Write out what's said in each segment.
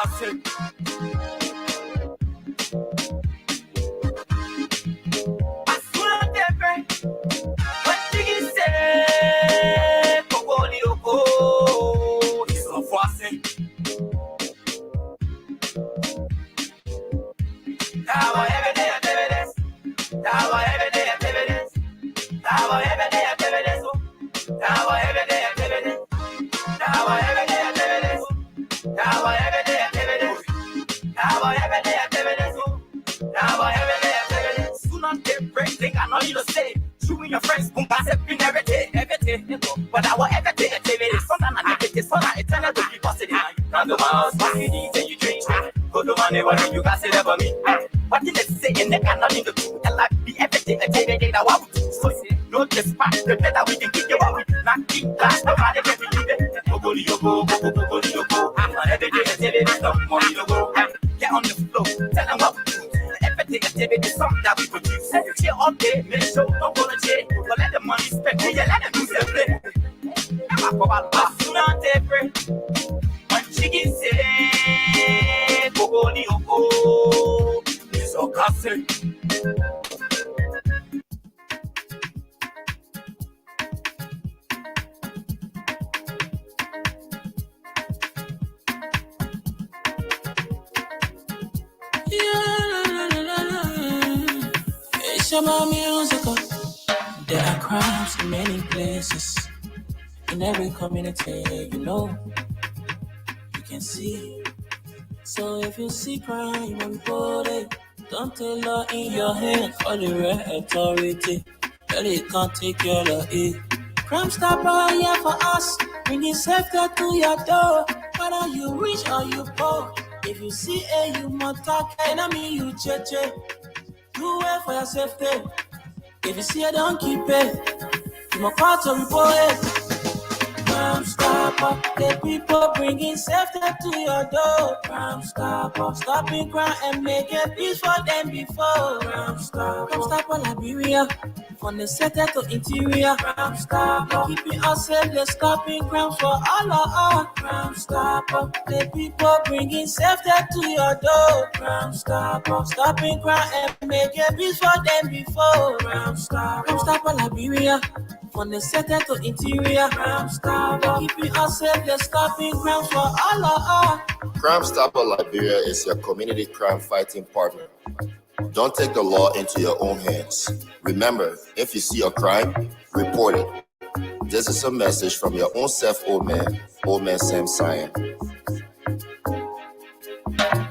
cassé. Ils sont froissés. Tawa every day activities. Tawa every day activities. Tawa every day activities. Tawa every day activities. Tawa every day activities. Tawa every day activities. Tawa every day activities. Tawa every day activities. Soon on they break, think I know you to say. You and your friends, boom, pass it in every day. But our every day activities. Sometimes I make it, sometimes it's turn out to be positive. Come to my house, what you eat and you drink. Go to my neighborhood, you got it up for me. What did they say? And they cannot need to do. I like the every day activity that what we do. So no despite the better we can get you what we not keep class, nobody can believe it. Go, yoko. I'm on every day activity, no money to go. Get on the floor, tell them what we do. Every day activity, something that we produce. Cheer all day, make sure don't go to jail. But let the money spend, yeah, let them do their play. I'm a soon on tape. When chicken say, go, yoko. It's all cassé. It's about musical. There are crimes in many places. In every community, you know, you can see. So if you see crime and report it, don't take law in your hand for the right authority. Tell it can't take care of it. Crime Stopper here for us, bringing safety to your door. Whether you rich or you poor, if you see a human talk, enemy you cheche. Do it for your safety. If you see it, don't keep it. You must call to report it. Crime Stopper, the people bringing safety to your door. Crime Stopper, stopping crime and making peace for them before. Crime Stopper, Liberia, from the center to interior. Crime Stopper, keeping us safe, they're stopping crime for all of us. Crime Stopper, the people bringing safety to your door. Crime Stopper, stopping crime and making peace for them before. Crime Stopper, Liberia, from the center to interior. Crime Stopper, keeping us safe, they're stopping crime for all of us. Crime Stopper Liberia is your community crime fighting partner. Don't take the law into your own hands. Remember, if you see a crime, report it. This is a message from your own self, Old Man Sam Cyan.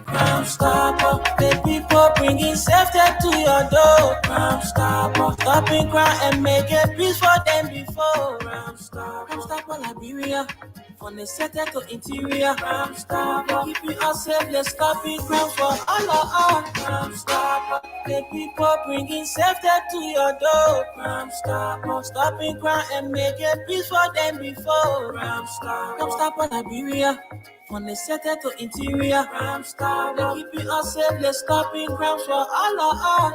Crime Stopper, the people bringing safety to your door. Crime Stopper, stopping crime and making peace for them before. Crime Stopper, Liberia, from the center to interior. Crime Stopper, keeping us safe, they're stopping crime for all of us. Crime Stopper, the people bringing safety to your door. Crime Stopper, stopping crime and making peace for them before. Crime Stopper, Liberia, from the center to interior. Crime Stopper, keeping us safe, they're stopping crime for all of us.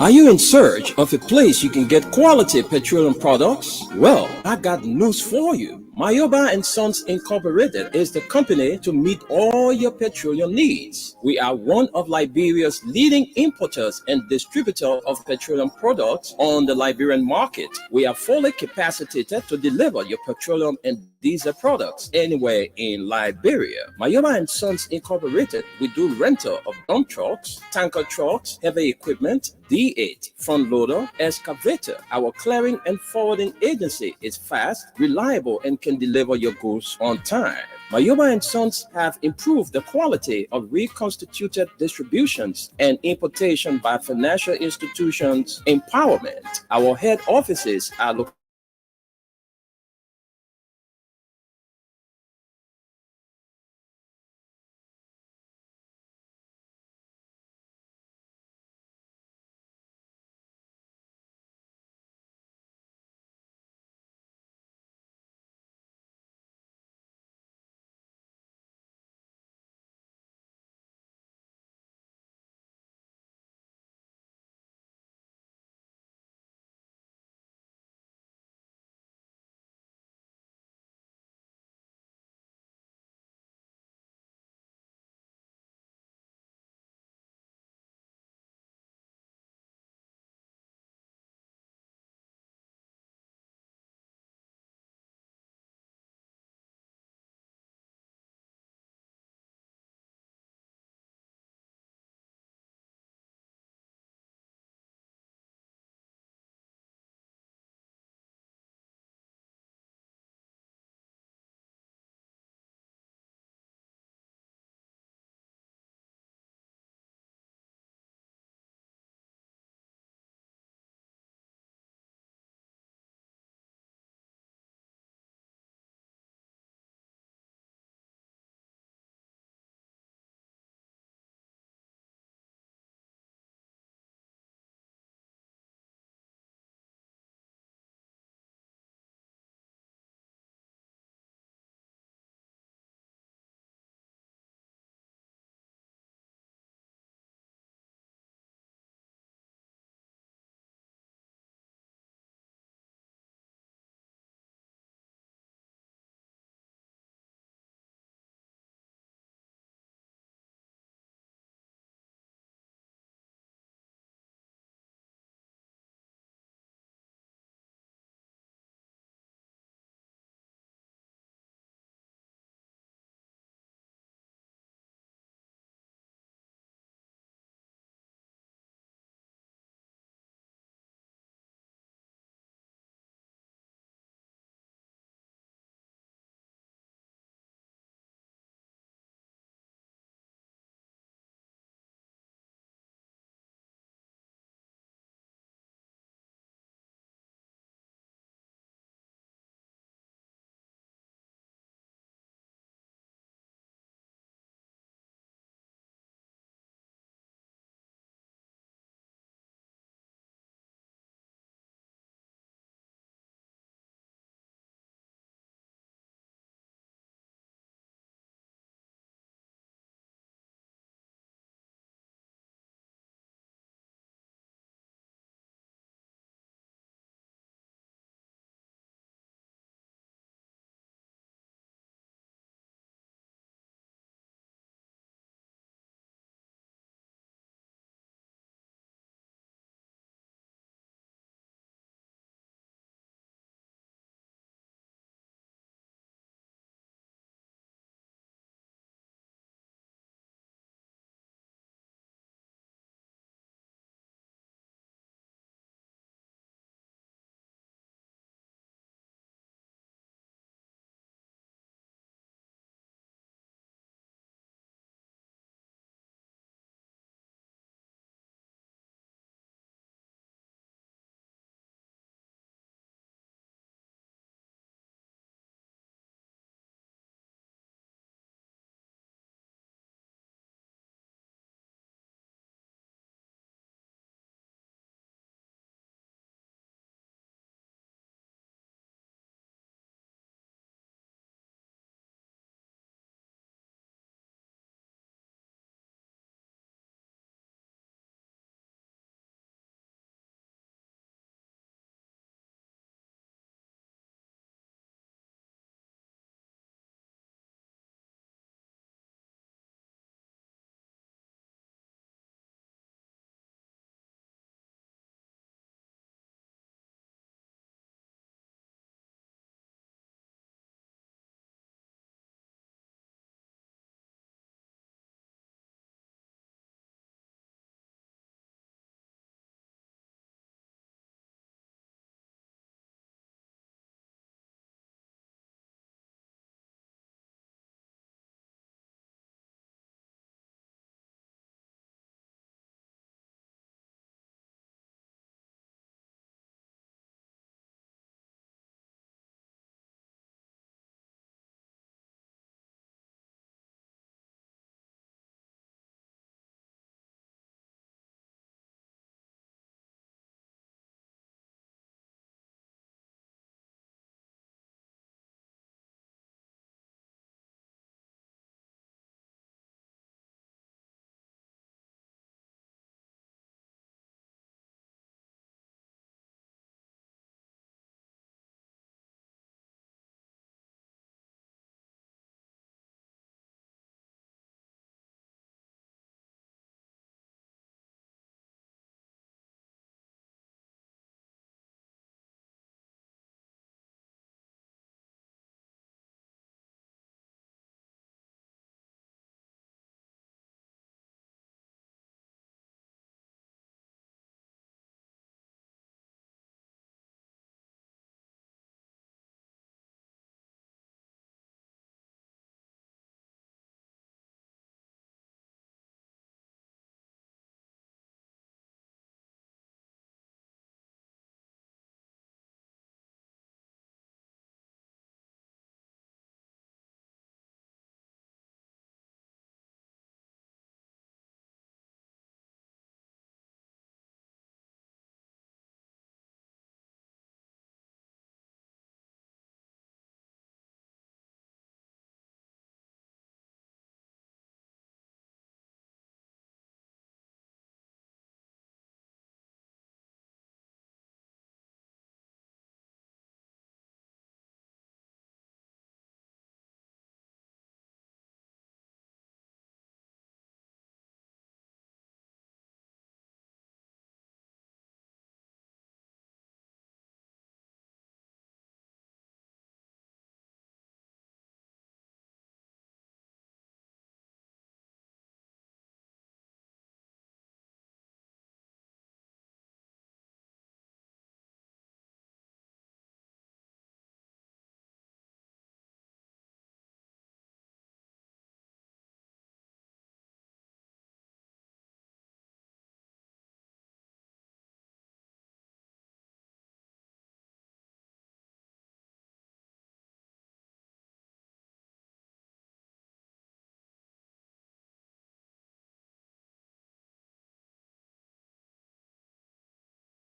Are you in search of a place you can get quality petroleum products? Well, I got news for you. Mayoba and Sons Incorporated is the company to meet all your petroleum needs. We are one of Liberia's leading importers and distributor of petroleum products on the Liberian market. We are fully capacitated to deliver your petroleum and diesel products anywhere in Liberia. Mayoba and Sons Incorporated, we do rental of dump trucks, tanker trucks, heavy equipment, D8, front loader, excavator. Our clearing and forwarding agency is fast, reliable, and can deliver your goods on time. Mayoba and Sons have improved the quality of reconstituted distributions and importation by financial institutions empowerment. Our head offices are located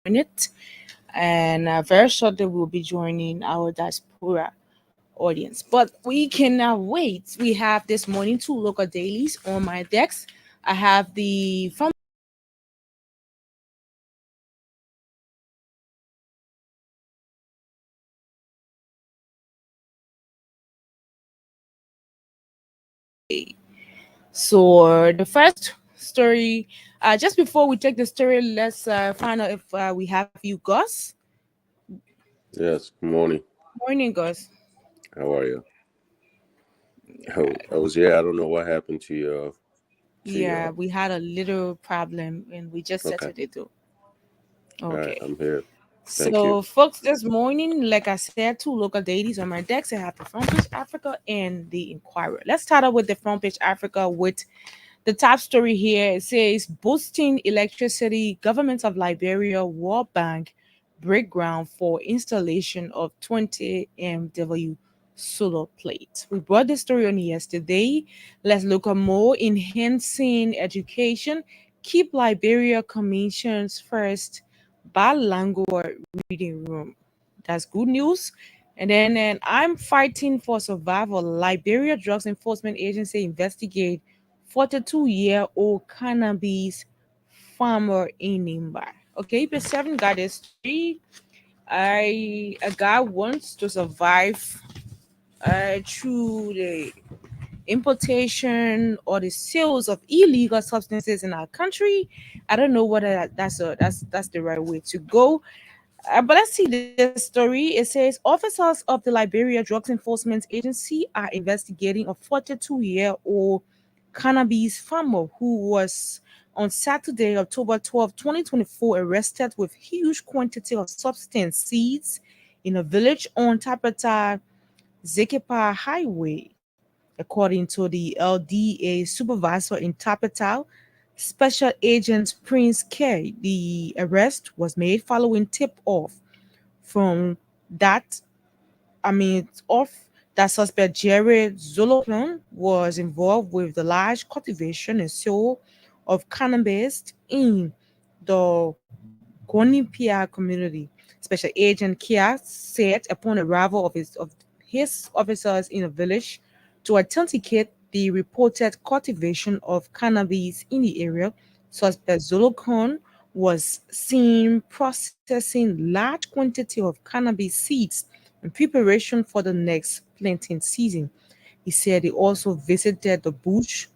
join it. And very shortly, we'll be joining our diaspora audience. But we cannot wait. We have this morning 2 local dailies on my decks. I have the from so the first story. Just before we take the story, let's find out if we have you, Gus. Yes, good morning. Morning, Gus. How are you? I was here. I don't know what happened to Yeah, your we had a little problem and we just okay. settled it though. All right, Okay. I'm here. Thank you. So, folks, this morning, like I said, 2 local dailies on my decks. I have the Front Page Africa and the Inquirer. Let's start out with the Front Page Africa with the top story here. It says boosting electricity, government of Liberia, World Bank break ground for installation of 20 MW solar plate. We brought this story on yesterday. Let's look at more enhancing education. Keep Liberia commissions first. Bilingual reading room. That's good news. And then I'm fighting for survival. Liberia Drugs Enforcement Agency investigate 42-year-old cannabis farmer in Nimba. Okay, but 7 got a story. A guy wants to survive through the importation or the sales of illegal substances in our country. I don't know whether that's the right way to go. But let's see this story. It says officers of the Liberia Drugs Enforcement Agency are investigating a 42-year-old cannabis farmer who was on Saturday, October 12, 2024, arrested with huge quantity of substance seeds in a village on Tapata Zekepa Highway. According to the LDA supervisor in Tapata, Special Agent Prince K, the arrest was made following tip-off from that, off that suspect Jared Zoloplan was involved with the large cultivation and sale of cannabis in the Gonipia community. Special Agent Kia said upon arrival of his officers in the village to authenticate the reported cultivation of cannabis in the area, suspect Zolokon was seen processing large quantity of cannabis seeds in preparation for the next planting season. He said he also visited the bush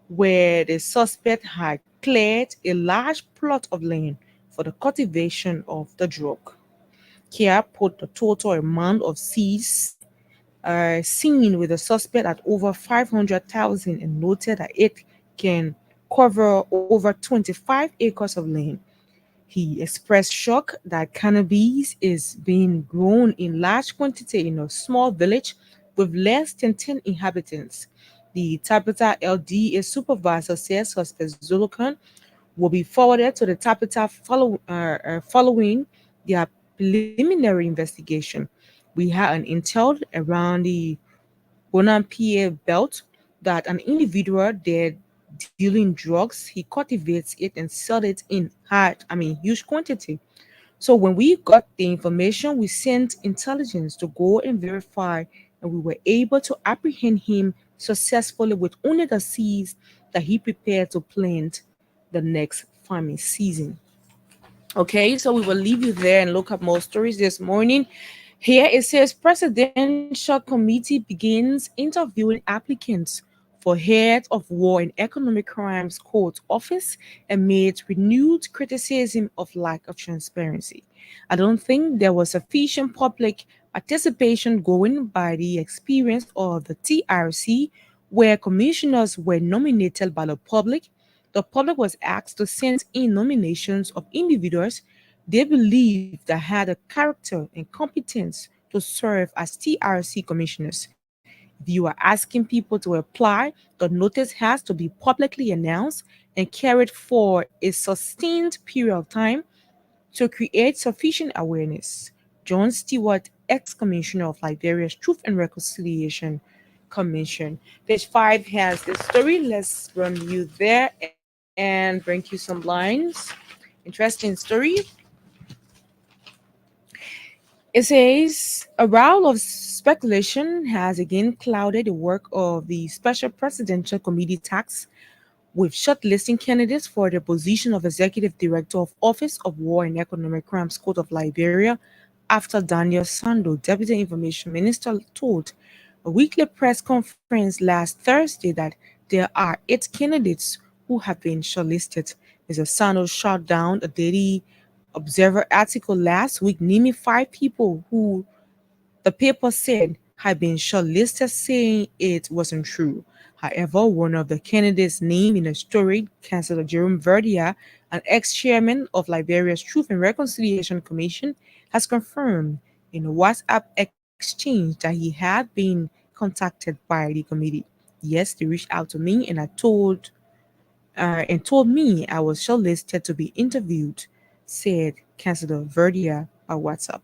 where the suspect had cleared a large plot of land for the cultivation of the drug. Kia put the total amount of seeds seen with the suspect at over 500,000 and noted that it can cover over 25 acres of land. He expressed shock that cannabis is being grown in large quantity in a small village with less than 10 inhabitants. The Tapita LDA supervisor says suspect Zulukan will be forwarded to the Tapita following their preliminary investigation. We had an intel around the Bonampier belt that an individual there dealing drugs, he cultivates it and sells it in huge quantity. So when we got the information, we sent intelligence to go and verify, and we were able to apprehend him successfully with only the seeds that he prepared to plant the next farming season. Okay, so we will leave you there and look up more stories this morning. Here it says Presidential Committee begins interviewing applicants for head of war and economic crimes court office amid renewed criticism of lack of transparency. I don't think there was sufficient public participation going by the experience of the TRC where commissioners were nominated by the public. The public was asked to send in nominations of individuals they believed that had the character and competence to serve as TRC commissioners. If you are asking people to apply, the notice has to be publicly announced and carried for a sustained period of time to create sufficient awareness. John Stewart, ex commissioner of Liberia's Truth and Reconciliation Commission. Page 5 has the story. Let's run you there and bring you some lines. Interesting story. It says a round of speculation has again clouded the work of the Special Presidential Committee tasked with shortlisting candidates for the position of Executive Director of Office of War and Economic Crimes Court of Liberia after Daniel Sando, Deputy Information Minister, told a weekly press conference last Thursday that there are 8 candidates who have been shortlisted. Mr. Sando shot down a Daily Observer article last week naming 5 people who the paper said had been shortlisted, saying it wasn't true. However, one of the candidates named in the story, Councillor Jerome Verdia, an ex-chairman of Liberia's Truth and Reconciliation Commission, has confirmed in a WhatsApp exchange that he had been contacted by the committee. Yes, they reached out to me and told me I was shortlisted to be interviewed, said Councillor Verdia by WhatsApp.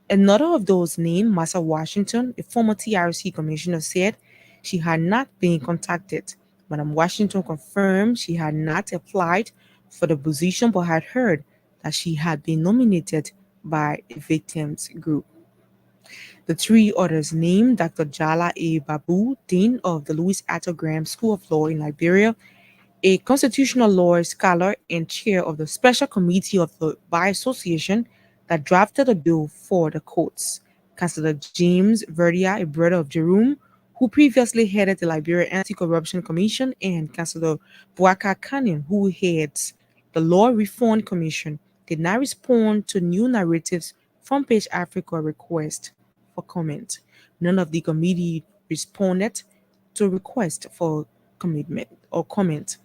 Another of those named, Massa Washington, a former TRC commissioner, said she had not been contacted. Madam Washington confirmed she had not applied for the position but had heard that she had been nominated by a victims group. The 3 others named, Dr. Jala A. Babu, Dean of the Louis Arthur Graham School of Law in Liberia, a constitutional law scholar and chair of the Special Committee of the Bar Association that drafted a bill for the courts. Councillor James Verdia, a brother of Jerome, who previously headed the Liberia Anti-Corruption Commission, and Councillor Buaka Canyon, who heads the Law Reform Commission, did not respond to New Narratives from Page Africa request for comment. None of the committee responded to request for commitment or comment.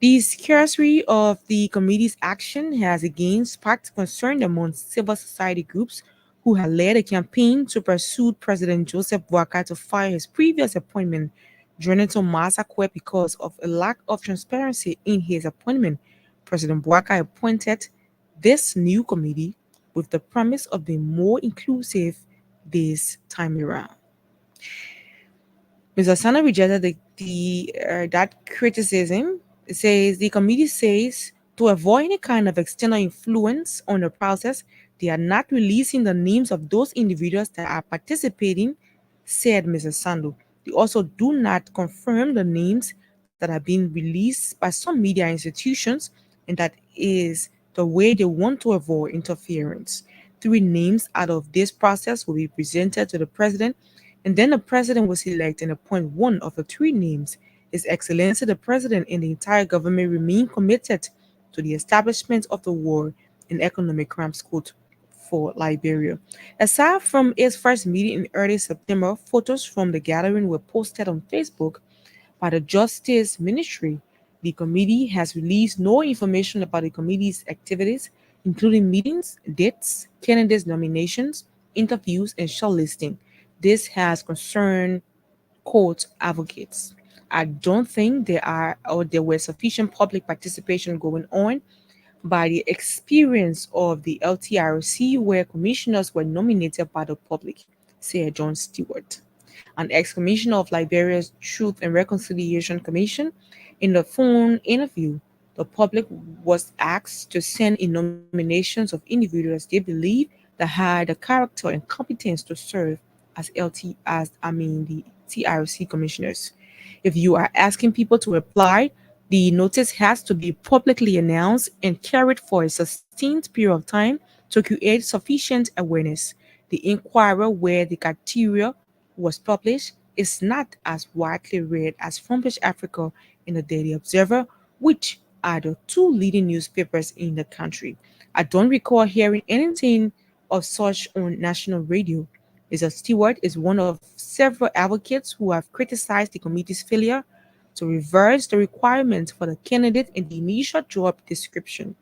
The scarcity of the committee's action has again sparked concern among civil society groups who had led a campaign to pursue President Joseph Boakai to fire his previous appointment, Jonathan Masakwe, because of a lack of transparency in his appointment. President Boakai appointed this new committee with the promise of being more inclusive this time around. Mr. Sana rejected that criticism. It says the committee says to avoid any kind of external influence on the process, they are not releasing the names of those individuals that are participating, said Mr. Sando. They also do not confirm the names that are being released by some media institutions, and that is the way they want to avoid interference. 3 names out of this process will be presented to the president, and then the president will select and appoint one of the 3 names. His Excellency the President and the entire government remain committed to the establishment of the War and Economic Crimes Court for Liberia. Aside from its first meeting in early September, photos from the gathering were posted on Facebook by the Justice Ministry. The committee has released no information about the committee's activities, including meetings, dates, candidates' nominations, interviews, and shortlisting. This has concerned court advocates. I don't think there was sufficient public participation going on by the experience of the LTRC, where commissioners were nominated by the public, said John Stewart, an ex-commissioner of Liberia's Truth and Reconciliation Commission. In the phone interview, the public was asked to send in nominations of individuals they believe that had the character and competence to serve as the TRC commissioners. If you are asking people to apply, the notice has to be publicly announced and carried for a sustained period of time to create sufficient awareness. The Inquirer, where the criteria was published, is not as widely read as Frontier Africa and the Daily Observer, which are the 2 leading newspapers in the country. I don't recall hearing anything of such on national radio. Mr. Stewart is one of several advocates who have criticized the committee's failure to reverse the requirements for the candidate in the initial job description.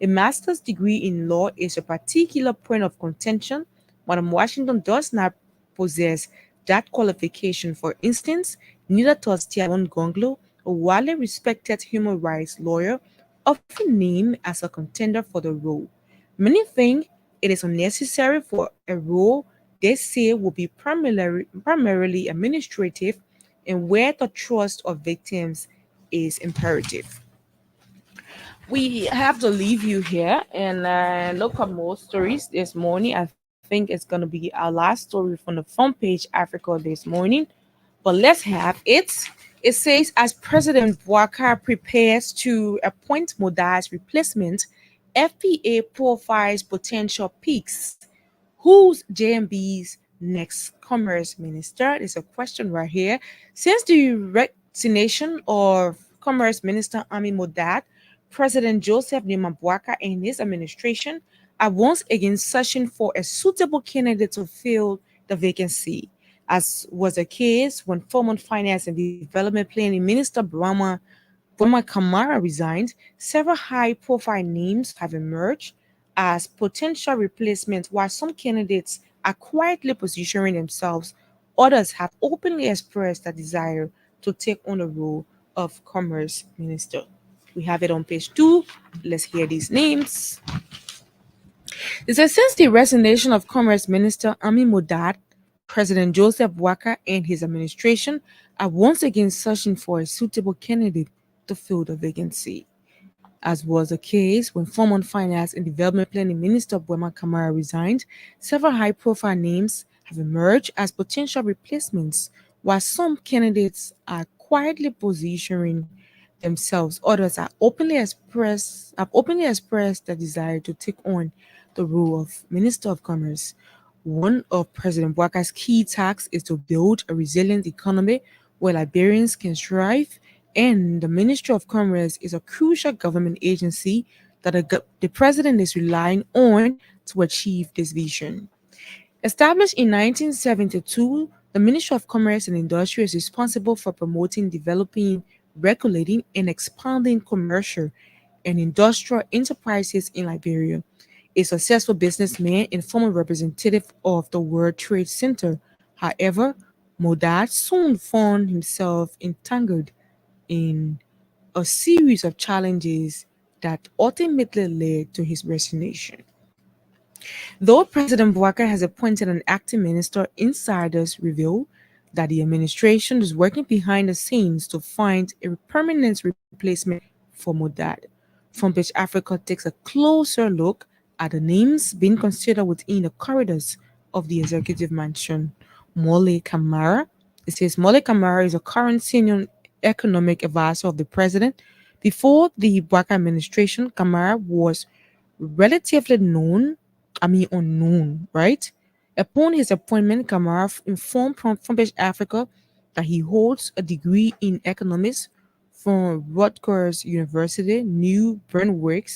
A master's degree in law is a particular point of contention. Madam Washington does not possess that qualification. For instance, neither does Tiawan Gonglo, a widely respected human rights lawyer, often named as a contender for the role. Many think it is unnecessary for a role they say will be primarily administrative and where the trust of victims is imperative. We have to leave you here and look at more stories this morning. I think it's going to be our last story from the front page Africa this morning. But let's have it. It says, as President Bouacar prepares to appoint Modad's replacement, FPA profiles potential peaks. Who's JMB's next commerce minister? There's a question right here. Since the resignation of Commerce Minister Ami Modad, President Joseph Nima Bouacar and his administration are once again searching for a suitable candidate to fill the vacancy, as was the case when former Finance and Development Planning Minister Brahma Kamara resigned. Several high-profile names have emerged as potential replacements, while some candidates are quietly positioning themselves. Others have openly expressed a desire to take on the role of Commerce Minister. We have it on page 2. Let's hear these names. It says, since the resignation of Commerce Minister Ami Modad, President Joseph Bouacar and his administration are once again searching for a suitable candidate to fill the vacancy. As was the case when former Finance and Development Planning Minister Brahma Kamara resigned, several high-profile names have emerged as potential replacements, while some candidates are quietly positioning themselves. Others have openly expressed their desire to take on the role of Minister of Commerce. One of President Bouacar's key tasks is to build a resilient economy where Liberians can thrive, and the Ministry of Commerce is a crucial government agency that the president is relying on to achieve this vision. Established in 1972, the Ministry of Commerce and Industry is responsible for promoting, developing, regulating, and expanding commercial and industrial enterprises in Liberia. A successful businessman and former representative of the World Trade Center, however, Modad soon found himself entangled in a series of challenges that ultimately led to his resignation. Though President Bouacar has appointed an acting minister, insiders reveal that the administration is working behind the scenes to find a permanent replacement for Modad. Frontpage Africa takes a closer look at the names being considered within the corridors of the executive mansion. Mole Kamara. It says Mole Kamara is a current senior economic advisor of the president. Before the Bouacar administration, Kamara was relatively unknown, right? Upon his appointment, Kamara informed Frontpage Africa that he holds a degree in economics from Rutgers University, New Brunswick,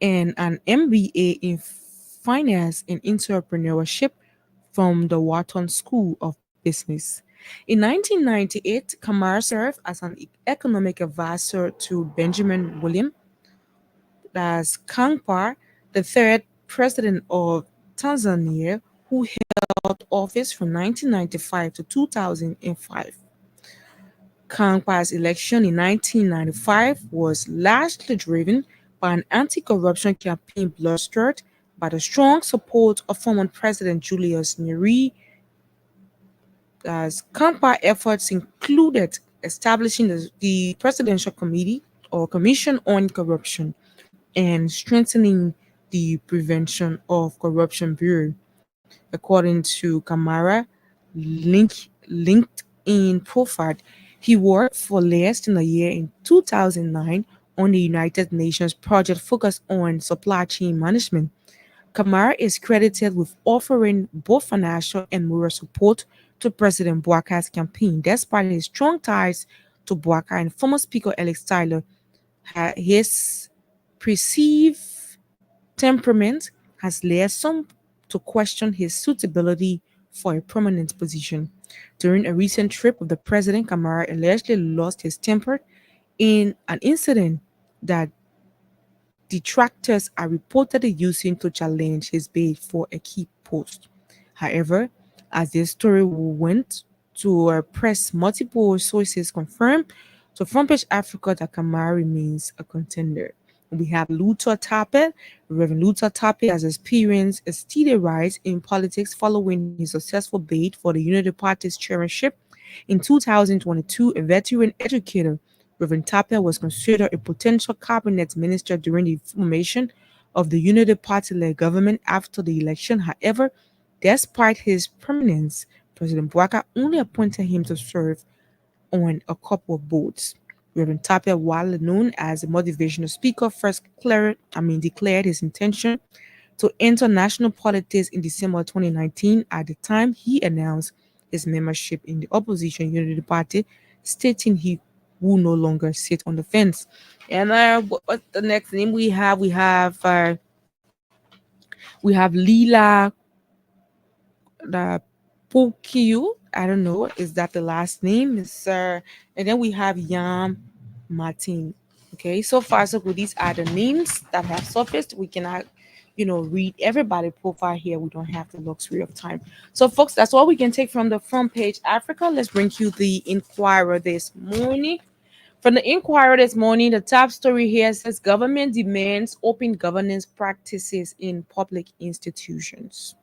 and an MBA in finance and entrepreneurship from the Wharton School of Business. In 1998, Kamara served as an economic advisor to Benjamin William as Mkapa, the third president of Tanzania, who held office from 1995 to 2005. Mkapa's election in 1995 was largely driven by an anti-corruption campaign blustered by the strong support of former President Julius Nyerere. As Mkapa efforts included establishing the Presidential Committee or Commission on Corruption and strengthening the Prevention of Corruption Bureau. According to Kamara LinkedIn profile, he worked for less than a year in 2009 on the United Nations project focused on supply chain management. Kamara is credited with offering both financial and moral support to President Bouacar's campaign, despite his strong ties to Bouacar and former Speaker Alex Tyler. His perceived temperament has led some to question his suitability for a prominent position. During a recent trip of the president, Kamara allegedly lost his temper in an incident that detractors are reportedly using to challenge his bid for a key post. However, as this story went to press, multiple sources confirmed to Frontpage Africa that Kamara remains a contender. We have Luther Tappet. Reverend Luther Tappet has experienced a steady rise in politics following his successful bid for the Unity Party's chairmanship. In 2022, a veteran educator, Reverend Tappet was considered a potential cabinet minister during the formation of the Unity Party-led government after the election. However, Despite his prominence, President Bouaka only appointed him to serve on a couple of boards. Reverend Tapia, while known as a motivational speaker, first declared his intention to enter national politics in December 2019. At the time, he announced his membership in the opposition Unity Party, stating he will no longer sit on the fence. And what's the next name we have? We have Lila the Pokio. I don't know. Is that the last name? And then we have Yam Martin. Okay, so far so good. These are the names that have surfaced. We cannot, read everybody profile here. We don't have the luxury of time. So, folks, that's all we can take from the front page Africa. Let's bring you the Inquirer this morning. From the Inquirer this morning, the top story here says government demands open governance practices in public institutions.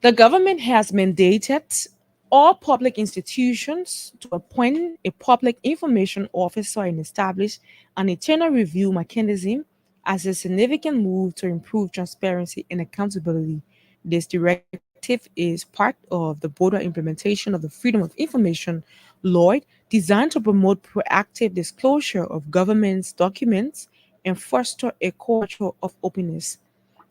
The government has mandated all public institutions to appoint a public information officer and establish an internal review mechanism as a significant move to improve transparency and accountability. This directive is part of the broader implementation of the Freedom of Information law designed to promote proactive disclosure of government's documents and foster a culture of openness.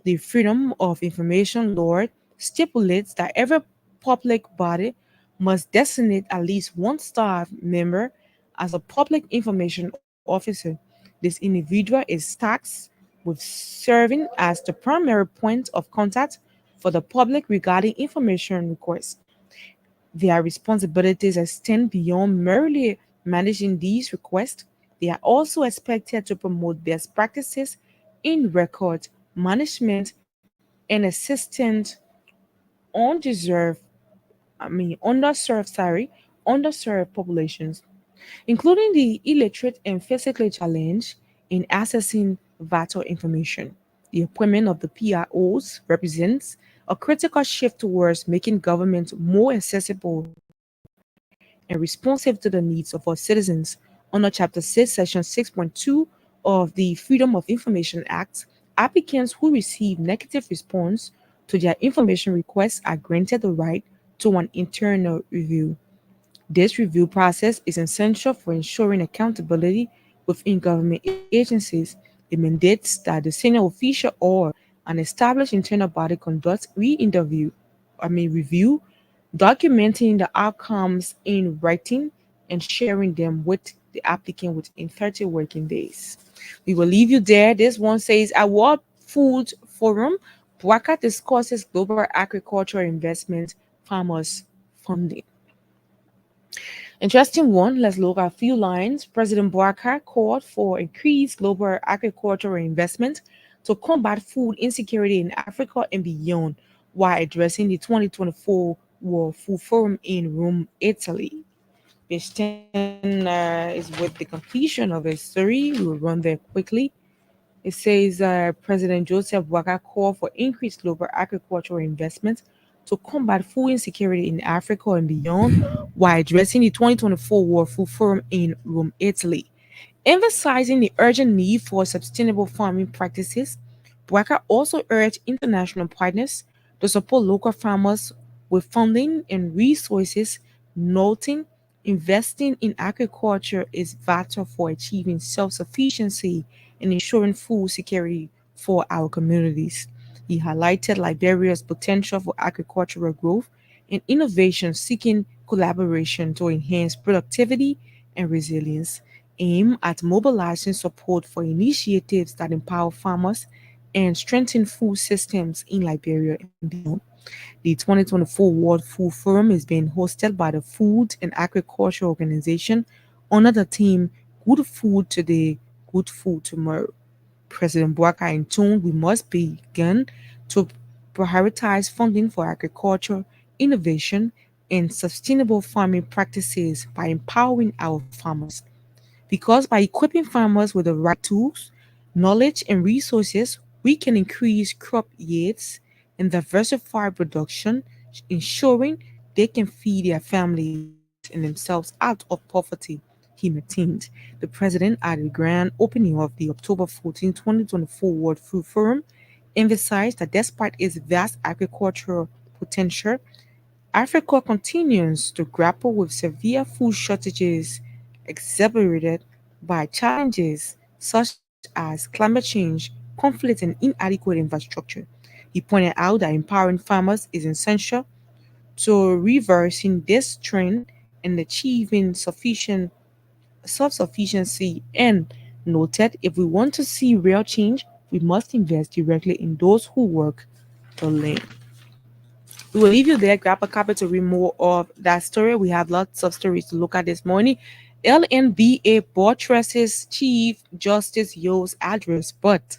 The Freedom of Information Law stipulates that every public body must designate at least one staff member as a public information officer. This individual is tasked with serving as the primary point of contact for the public regarding information requests. Their responsibilities extend beyond merely managing these requests. They are also expected to promote best practices in record management and assistant undeserved, underserved populations, including the illiterate and physically challenged, in accessing vital information. The appointment of the PROs represents a critical shift towards making government more accessible and responsive to the needs of our citizens. Under Chapter 6, Section 6.2 of the Freedom of Information Act, applicants who receive negative response to their information requests are granted the right to an internal review. This review process is essential for ensuring accountability within government agencies. It mandates that the senior official or an established internal body conducts review, documenting the outcomes in writing and sharing them with the applicant within 30 working days. We will leave you there. This one says, at World Food Forum, Bouaka discusses global agricultural investment farmers funding. Interesting one. Let's look at a few lines. President Bouaka called for increased global agricultural investment to combat food insecurity in Africa and beyond while addressing the 2024 World Food Forum in Rome, Italy. Page 10 is with the completion of his story. We will run there quickly. It says President Joseph Bouaka called for increased global agricultural investment to combat food insecurity in Africa and beyond while addressing the 2024 World Food Forum in Rome, Italy. Emphasizing the urgent need for sustainable farming practices, Bouaka also urged international partners to support local farmers with funding and resources, noting investing in agriculture is vital for achieving self sufficiency and ensuring food security for our communities. He highlighted Liberia's potential for agricultural growth and innovation, seeking collaboration to enhance productivity and resilience, aimed at mobilizing support for initiatives that empower farmers and strengthen food systems in Liberia and beyond. The 2024 World Food Forum is being hosted by the Food and Agriculture Organization under the theme Good Food Today, Good Food Tomorrow. President Bouaka intoned we must begin to prioritize funding for agriculture, innovation, and sustainable farming practices by empowering our farmers. Because by equipping farmers with the right tools, knowledge, and resources, we can increase crop yields and diversify production, ensuring they can feed their families and themselves out of poverty, he maintained. The president, at the grand opening of the October 14, 2024 World Food Forum, emphasized that despite its vast agricultural potential, Africa continues to grapple with severe food shortages exacerbated by challenges such as climate change, conflict, and inadequate infrastructure. He pointed out that empowering farmers is essential to reversing this trend and achieving sufficient self-sufficiency, and noted if we want to see real change, we must invest directly in those who work the land. We will leave you there. Grab a copy to read more of that story. We have lots of stories to look at this morning. LNBA buttresses Chief Justice Yo's address, but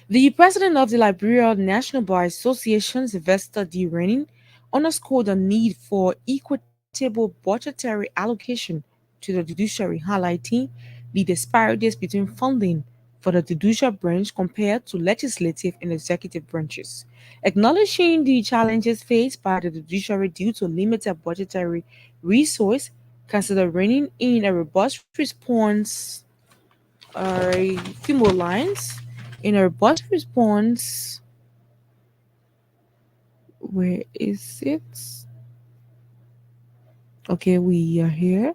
the president of the Liberia National Bar Association, Sylvester D. Renning, underscored the need for equitable budgetary allocation to the judiciary, highlighting the disparities between funding for the judicial branch compared to legislative and executive branches. Acknowledging the challenges faced by the judiciary due to limited budgetary resource, Consider Renning in a robust response, a few more lines. In a robust response, where is it? Okay, we are here.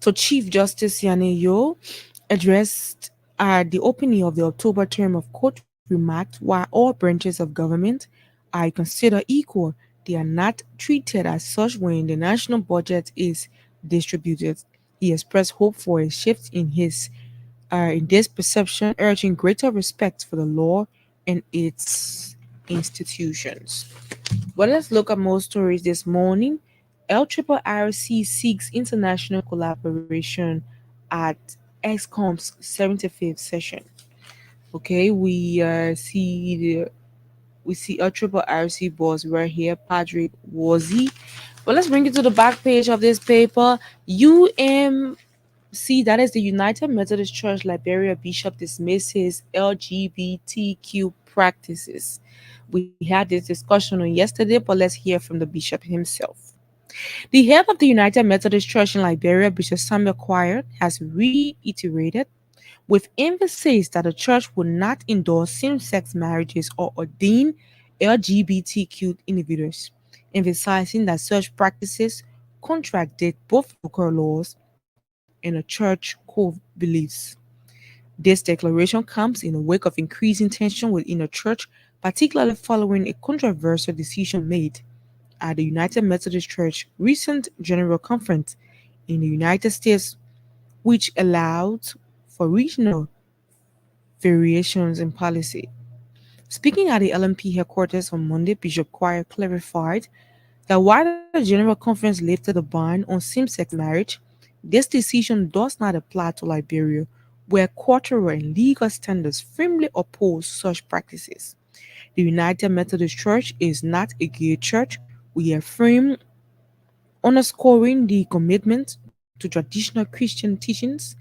So Chief Justice Yane Yo addressed at the opening of the October term of court remarked while all branches of government are considered equal, they are not treated as such when the national budget is distributed. He expressed hope for a shift in this perception, urging greater respect for the law and its institutions. But let's look at more stories this morning. LRRC seeks international collaboration at XCOM's 75th session. Okay, we see LRRC boss right here, Patrick Wozi. But let's bring it to the back page of this paper. That is the United Methodist Church Liberia Bishop dismisses LGBTQ practices. We had this discussion on yesterday, but let's hear from the bishop himself. The head of the United Methodist Church in Liberia, Bishop Samuel Choir, has reiterated with emphasis that the church will not endorse same-sex marriages or ordain LGBTQ individuals, emphasizing that such practices contradict both local laws and the church core beliefs. This declaration comes in the wake of increasing tension within the church, particularly following a controversial decision made at the United Methodist Church recent General Conference in the United States, which allowed for regional variations in policy. Speaking at the LMP headquarters on Monday, Bishop Choir clarified that while the General Conference lifted the ban on same-sex marriage, this decision does not apply to Liberia, where cultural and legal standards firmly oppose such practices. The United Methodist Church is not a gay church. We affirm underscoring the commitment to traditional Christian teachings.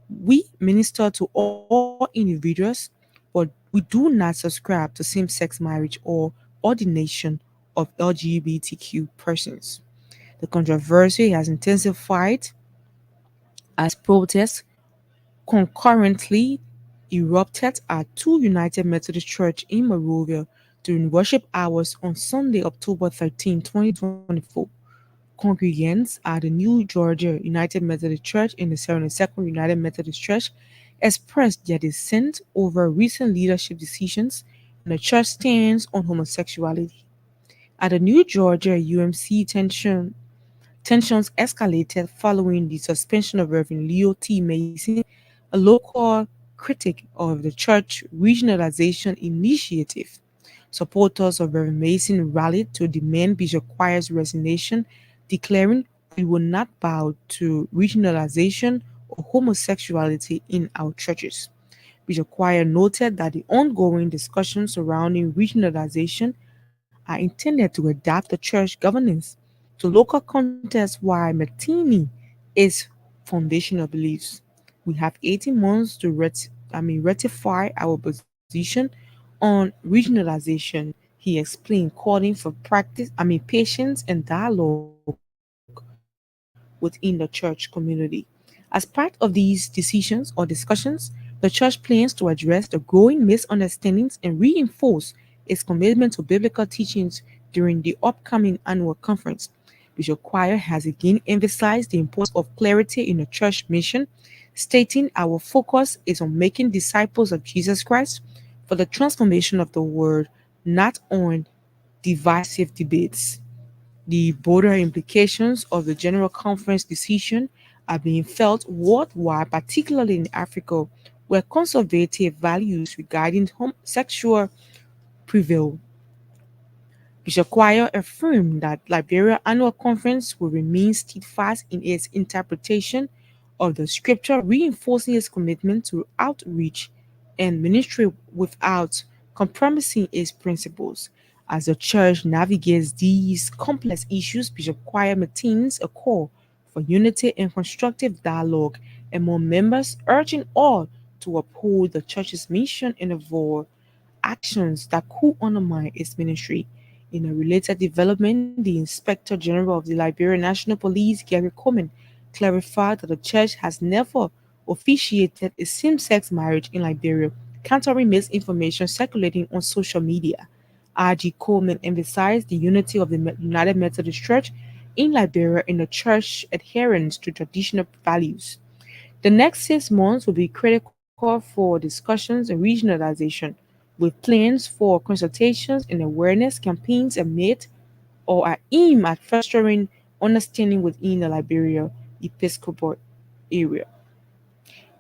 We minister to all individuals, but we do not subscribe to same sex marriage or ordination of LGBTQ persons. The controversy has intensified as protests concurrently erupted at two United Methodist Church in Monrovia during worship hours on Sunday, October 13, 2024. Congregants at the New Georgia United Methodist Church and the 72nd United Methodist Church expressed their dissent over recent leadership decisions and the church stance on homosexuality. At the New Georgia UMC, tensions escalated following the suspension of Reverend Leo T. Mason, a local critic of the church regionalization initiative. Supporters of Reverend Mason rallied to demand Bishop Choir's resignation, declaring, "We will not bow to regionalization or homosexuality in our churches." Bishop Choir noted that the ongoing discussions surrounding regionalization are intended to adapt the church governance to local contexts while maintaining its foundational beliefs. We have 18 months to rectify our position on regionalization, he explained, calling for patience and dialogue within the church community. As part of these decisions or discussions, Reverend The church plans to address the growing misunderstandings and reinforce its commitment to biblical teachings during the upcoming annual conference. Bishop Choir has again emphasized the importance of clarity in the church mission, stating our focus is on making disciples of Jesus Christ for the transformation of the world, not on divisive debates. The broader implications of the General Conference decision are being felt worldwide, particularly in Africa, where conservative values regarding homosexual prevail. Bishop Choir affirmed that Liberia Annual Conference will remain steadfast in its interpretation of the scripture, reinforcing its commitment to outreach and ministry without compromising its principles. As the church navigates these complex issues, Bishop Choir maintains a call for unity and constructive dialogue among members, urging all to uphold the church's mission and avoid actions that could undermine its ministry. In a related development, the Inspector General of the Liberia National Police, Gary Coleman, clarified that the church has never officiated a same sex marriage in Liberia, countering misinformation circulating on social media. R.G. Coleman emphasized the unity of the United Methodist Church in Liberia and the church adherence to traditional values. The next 6 months will be critical for discussions and regionalization, with plans for consultations and awareness campaigns amid or are aimed at fostering understanding within the Liberia Episcopal area.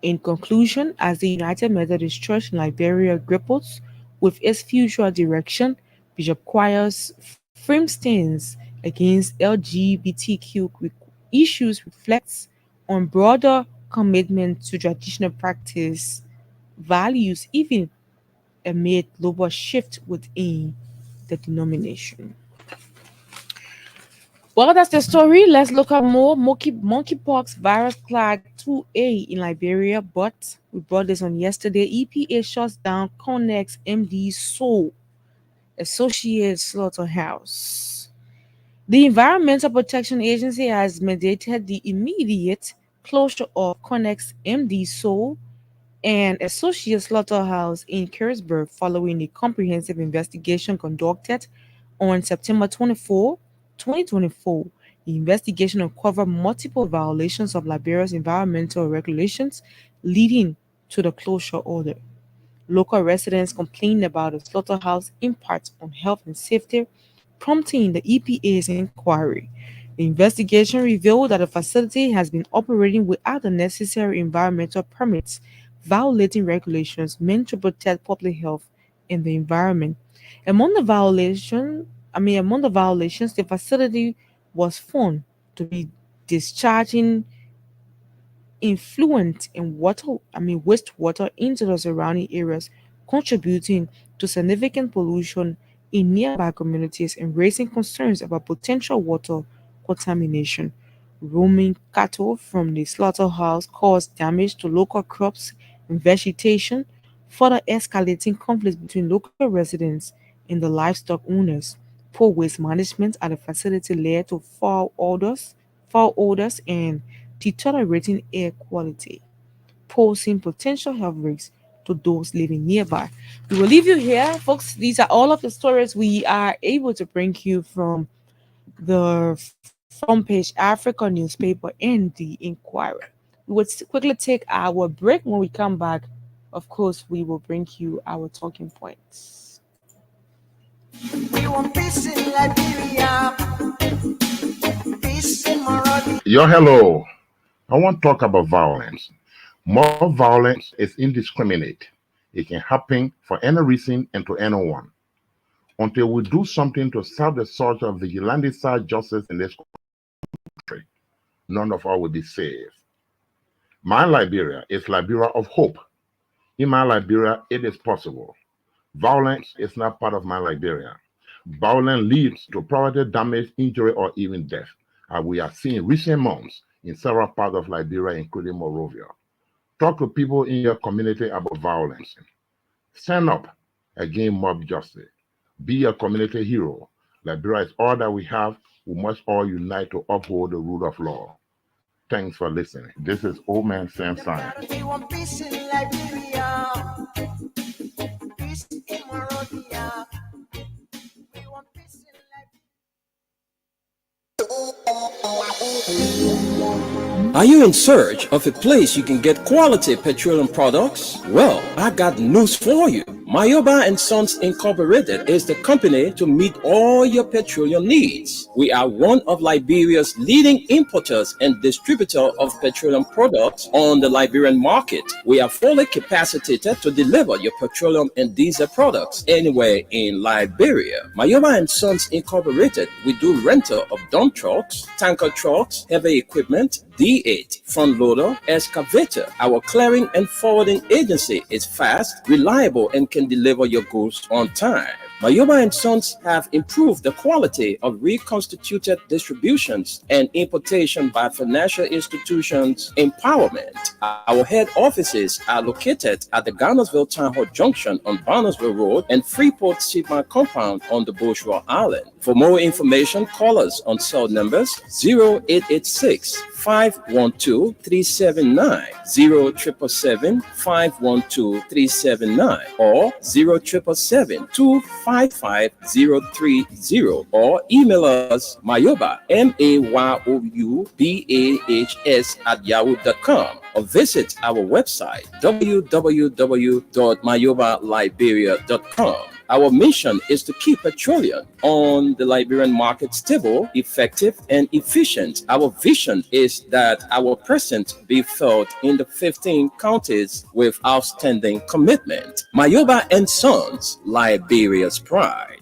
In conclusion, as the United Methodist Church in Liberia grapples with its future direction, Bishop Choir's firm stance against LGBTQ issues reflects on broader commitment to traditional practice values, even amid global shift within the denomination. Well, that's the story. Let's look at more monkeypox virus clade 2A in Liberia. But we brought this on yesterday. EPA shuts down Connex MD Soul Associated Slaughterhouse. The Environmental Protection Agency has mandated the immediate closure of Connex MD Soul and Associate Slaughterhouse in Kersburg following a comprehensive investigation conducted on September 24, 2024. The investigation uncovered multiple violations of Liberia's environmental regulations, leading to the closure order. Local residents complained about the slaughterhouse impact on health and safety, prompting the EPA's inquiry. The investigation revealed that the facility has been operating without the necessary environmental permits, violating regulations meant to protect public health and the environment. Among the violations, the facility was found to be discharging influent in wastewater into the surrounding areas, contributing to significant pollution in nearby communities and raising concerns about potential water contamination. Roaming cattle from the slaughterhouse caused damage to local crops and vegetation, further escalating conflicts between local residents and the livestock owners. Poor waste management at the facility led to foul odors, and deteriorating air quality, posing potential health risks to those living nearby. We will leave you here, folks. These are all of the stories we are able to bring you from the front page Africa newspaper and the Inquirer. We would quickly take our break. When we come back, of course, we will bring you our talking points. We want peace in Liberia, peace in Monrovia. Yo, hello. I want to talk about violence. More violence is indiscriminate. It can happen for any reason and to anyone. Until we do something to stop the surge of vigilante-side justice in this country, none of us will be safe. My Liberia is Liberia of hope. In my Liberia, it is possible. Violence is not part of my Liberia. Violence leads to property damage, injury, or even death, as we have seen in recent months in several parts of Liberia, including Monrovia. Talk to people in your community about violence. Stand up against mob justice. Be a community hero. Liberia is all that we have. We must all unite to uphold the rule of law. Thanks for listening. This is Old Man Sam Simon. We want peace in Liberia, peace in Monrovia. We want peace in Liberia. Are you in search of a place you can get quality petroleum products? Well, I got news for you. Mayoba and Sons Incorporated is the company to meet all your petroleum needs. We are one of Liberia's leading importers and distributor of petroleum products on the Liberian market. We are fully capacitated to deliver your petroleum and diesel products anywhere in Liberia. Mayoba and Sons Incorporated, we do rental of dump trucks, tanker trucks, heavy equipment, D8, front loader, excavator. Our clearing and forwarding agency is fast, reliable, and can deliver your goods on time. Mayoba and Sons have improved the quality of reconstituted distributions and importation by financial institutions empowerment. Our head offices are located at the Garnersville Town Hall Junction on Barnesville Road and Freeport Shipment Compound on the Bushra Island. For more information, call us on cell numbers 0886 512 379, 0777 512 379, or 0777 255 030, or email us mayoba, mayoubahs @yahoo.com, or visit our website www.mayobaliberia.com. Our mission is to keep petroleum on the Liberian market stable, effective, and efficient. Our vision is that our presence be felt in the 15 counties with outstanding commitment. Mayoba and Sons, Liberia's pride.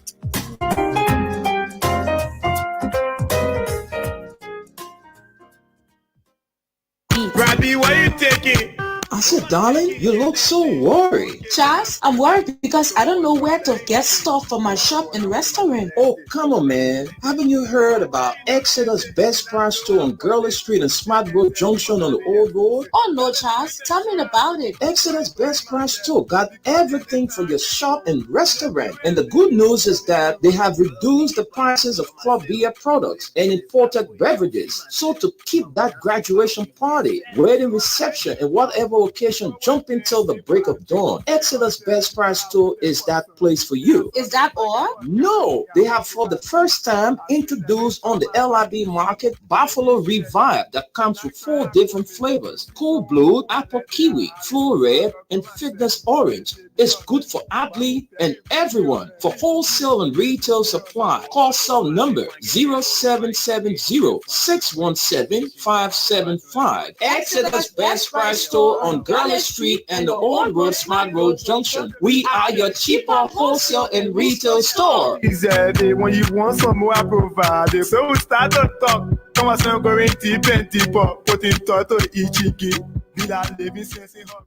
Robbie, why you taking? I said, darling, you look so worried. Charles, I'm worried because I don't know where to get stuff for my shop and restaurant. Oh, come on, man. Haven't you heard about Exodus Best Price Store on Gurley Street and Smart Road Junction on the Old Road? Oh no, Charles, tell me about it. Exodus Best Price Store got everything for your shop and restaurant. And the good news is that they have reduced the prices of club beer products and imported beverages. So to keep that graduation party, wedding reception, and whatever occasion jumping till the break of dawn, Exodus Best Price Store is that place for you. Is that all? No, they have for the first time introduced on the LIB market Buffalo Revive that comes with 4 different flavors: Cool Blue, Apple Kiwi, Full Red, and Fitness Orange. It's good for athlete and everyone. For wholesale and retail supply, call cell number 0770-617-575. Exodus Best Price Store on Gurley Street and the Old Road Smart Road Junction. We are your cheaper wholesale and retail store. Easy, when you want some more, I provide. So we start to talk. Come on, some going to 20 pop, put in total Ichiki. Villa living sense in hot.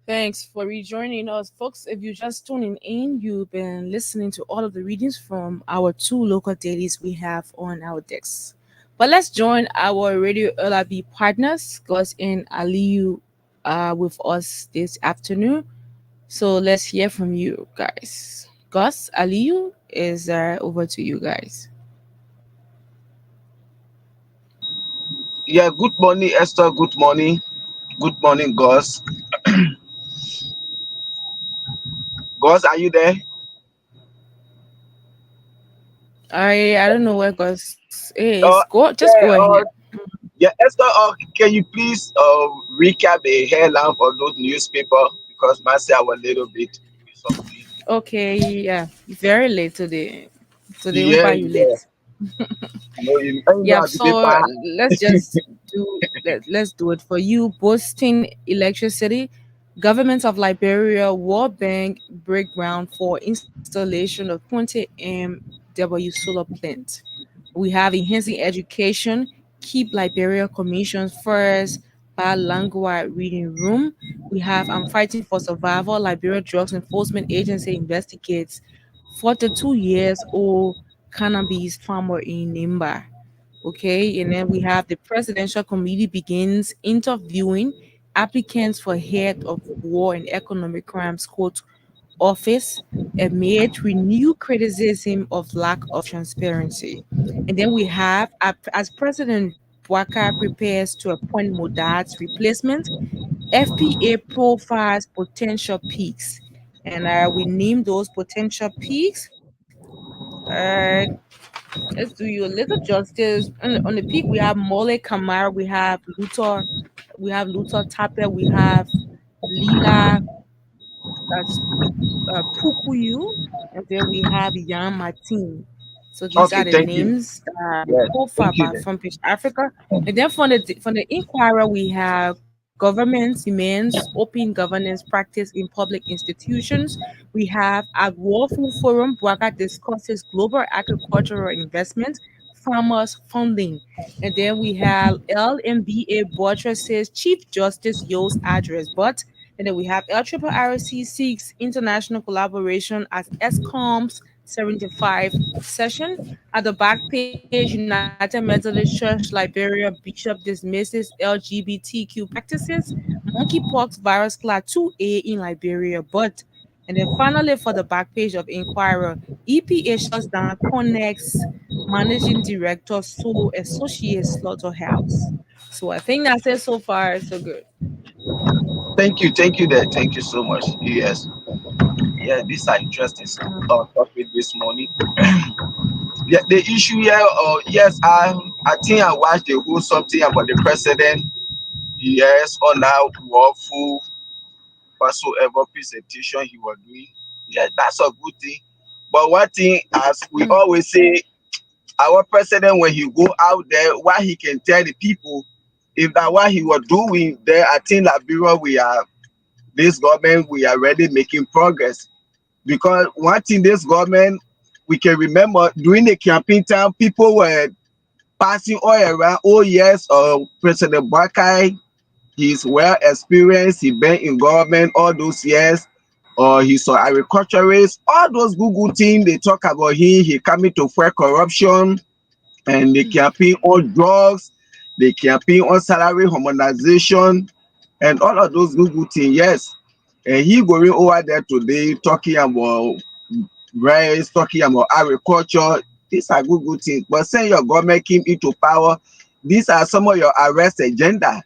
Thanks for rejoining us, folks. If you're just tuning in, you've been listening to all of the readings from our 2 local dailies we have on our decks. But let's join our Radio LIB partners, Gus and Aliyu, with us this afternoon. So let's hear from you guys. Gus, Aliyu, is over to you guys. Yeah, good morning, Esther. Good morning. Good morning, Gus. Gus, are you there? I don't know where Gus is. Uh, Go ahead. Yeah, Esther, can you please recap the headline for those newspaper? Because myself a little bit. Okay, yeah, very late today. Today Yeah, why you late? Yeah, so let's just let's do it for you. Boosting electricity. Government of Liberia, World Bank break ground for installation of 20 MW solar plant. We have enhancing education, keep Liberia Commission first, bilingual reading room. We have I'm fighting for survival. Liberia Drugs Enforcement Agency investigates 42 years old cannabis farmer in Nimba. Okay, and then we have the presidential committee begins interviewing applicants for head of war and economic crimes court office amid renewed criticism of lack of transparency. And then we have, as President Bouaka prepares to appoint Modad's replacement, FPA profiles potential peaks. And we name those potential peaks. Let's do you a little justice. On the peak, we have Mole Kamara, we have Luther Tapper, we have Lila Pukuyu, and then we have Yan Martin. So these Okay, are the thank you. names Yes, profile thank you. by Front Page Africa. And then from the Inquirer, we have government demands open governance practice in public institutions. We have Agwofu Forum, Bouaka discusses global agricultural investment, farmers funding. And then we have LMBA buttresses Chief Justice Yo's address. And then we have LRRC seeks international collaboration at ESCOM's 75 session. At the back page, United Methodist Church Liberia Bishop dismisses LGBTQ practices, monkeypox virus class 2A in Liberia. And then finally, for the back page of Inquirer, EPA shuts down Connex managing director Solo Associates Slaughterhouse. So I think that's it so far. So good. Thank you there. Thank you so much. Yes. Yeah, these are interesting topic this morning. Yeah, the issue here, yes, I think I watched the whole something about the president. Yes, on how lawful whatsoever presentation he was doing. Yeah, that's a good thing. But one thing, as we always say, our president, when he go out there, what he can tell the people, if that what he was doing there, I think Liberia, this government, we are already making progress. Because one thing, this government, we can remember during the campaign time, people were passing all around. Oh yes, President Bouaka, he's well experienced. He been in government all those years. He's an agriculturist. All those good things they talk about him. He coming to fight corruption, and they campaign on drugs. They campaign on salary harmonization, and all of those good things. Yes, and he going over there today talking about rice, talking about agriculture. These are good things. But saying your government came into power, these are some of your arrest agenda.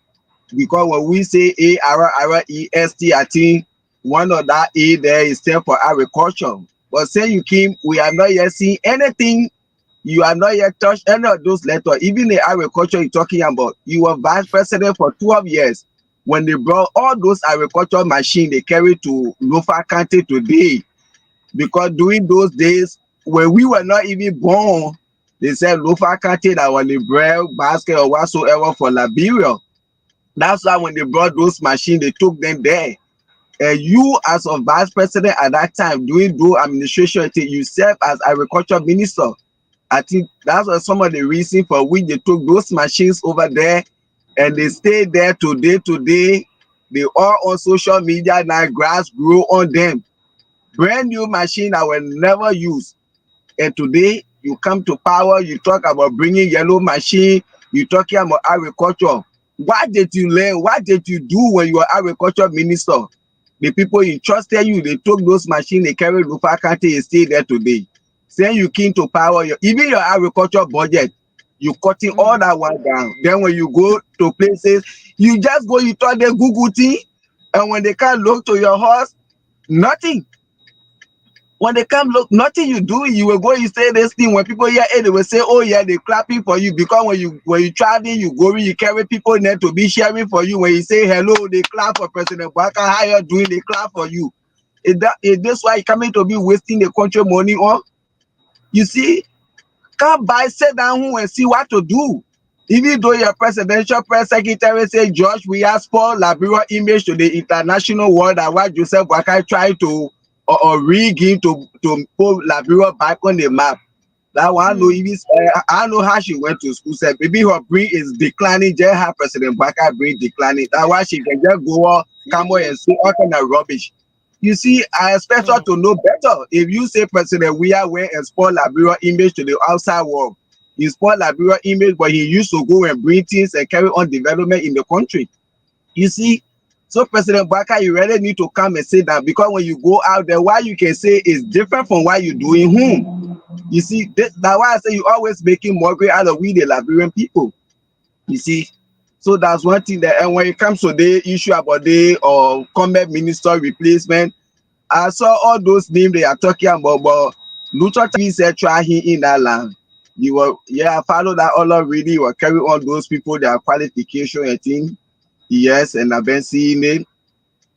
Because when we say ARREST, I think one of that A there is stand for agriculture. But saying you came, we are not yet seeing anything. You are not yet touched any of those letters. Even the agriculture you're talking about, you were vice president for 12 years. When they brought all those agricultural machines they carry to Lofa County today, because during those days when we were not even born, they said Lofa County that was the bread basket or whatsoever for Liberia. That's why when they brought those machines, they took them there. And you, as a vice president at that time, doing those administration, you serve as agriculture minister. I think that's what some of the reason for which they took those machines over there, and they stayed there today. They are on social media now. Grass grow on them. Brand new machine that were never used. And today you come to power. You talk about bringing yellow machine. You talking about agriculture. What did you learn? What did you do when you were agriculture minister? The people you trusted you, they took those machines, they carried Lofa County, and stay there today. Saying you came to power, even your agriculture budget, you cutting all that one down. Then when you go to places, you just go, you talk the Google thing, and when they can't look to your house, nothing. When they come look, nothing you do, you will go, you say this thing. When people hear it, they will say, oh yeah, they clapping for you. Because when you traveling, you go, you carry people in there to be sharing for you. When you say hello, they clap for President Bouaka. How you doing? They clap for you. Is this why you coming to be wasting the country money on? You see, come by, sit down and see what to do. Even though your presidential press secretary say, George, we have spoiled Liberia image to the international world, that what Joseph Bouaka tried to or rig him to put Liberia back on the map. That one, I know how she went to school. Said maybe her brain is declining. Just how President Bouaka brain declining. That's why she can just go out, come on and say all kind of rubbish. You see, I expect her to know better. If you say President Weah went and spoil Liberia image to the outside world, he spoiled Liberia image, but he used to go and bring things and carry on development in the country. You see, So President Baka, you really need to come and say that, because when you go out there, what you can say is different from what you do in home. You see, that's why I say you always making mockery out of we the Liberian people. You see, so that's one thing that, and when it comes to the issue about the combat minister replacement, I saw all those names they are talking about, but Lucha TV said try him in that land. You were, yeah, I follow that all already. You were carrying on those people, their qualification, I think. Yes, and I've been seeing it.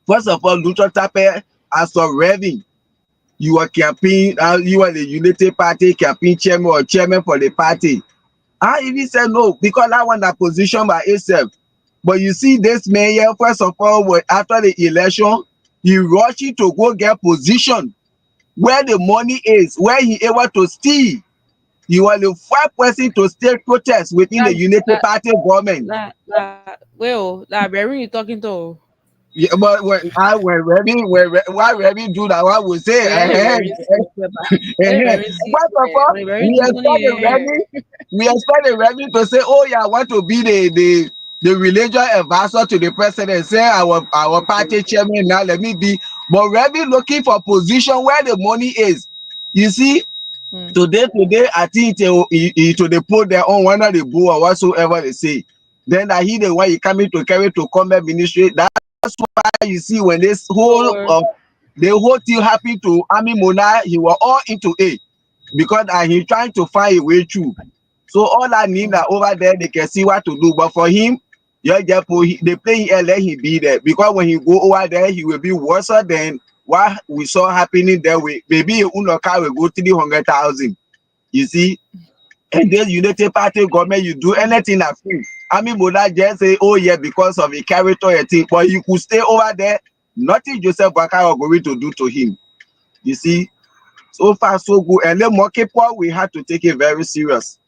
First of all, Lucha Tape, as for Revin, you were campaign, you were the Unity Party campaign chairman or chairman for the party. I even said no, because I want that position by itself. But you see, this mayor, first of all, after the election, he rushing to go get position where the money is, where he able to steal. You are the first person to state protest within the Unity Party government. Well, Reverend, you talking to? Yeah, but when Remy do that, what we say? First of all, we expect Remy to say, "Oh yeah, I want to be the religious advisor to the president." Say our party chairman now. Let me be. But Remy looking for position where the money is. You see. Today, I think to they put their own one of the bull or whatsoever they say. Then I hear the one you coming to carry to combat ministry. That's why you see when this whole the whole thing happened to Army Mona, he was all into it because he trying to find a way through. So all I need that over there they can see what to do. But for him, yeah, they play him, let him be there, because when he go over there, he will be worse than what we saw happening there. With maybe Unoka will go 300,000. You see, and then Unity Party government, you do anything that free. I mean, Mona just say, oh yeah, because of the character and thing, but you could stay over there. Nothing Joseph Boakai are going to do to him. You see, so far so good. And then Mokepo, we had to take it very serious.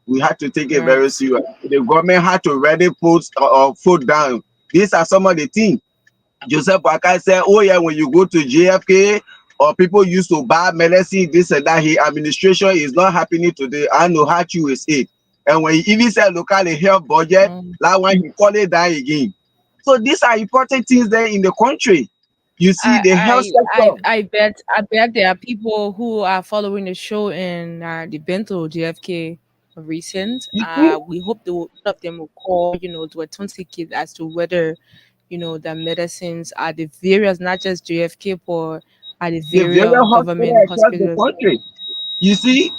We had to take it very serious. The government had to really put foot down. These are some of the things. Joseph Boakai said, oh yeah, when you go to JFK, or people used to buy medicine, this and that, his administration is not happening today. I know how you is it. And when he even said local health budget, like when he call it down again. So these are important things there in the country. You see, the health sector. I bet there are people who are following the show in the Bento JFK recent. We hope one of them will call, to authenticate as to whether, the medicines are the various, not just JFK, but are the various government hospitals. The country. You see,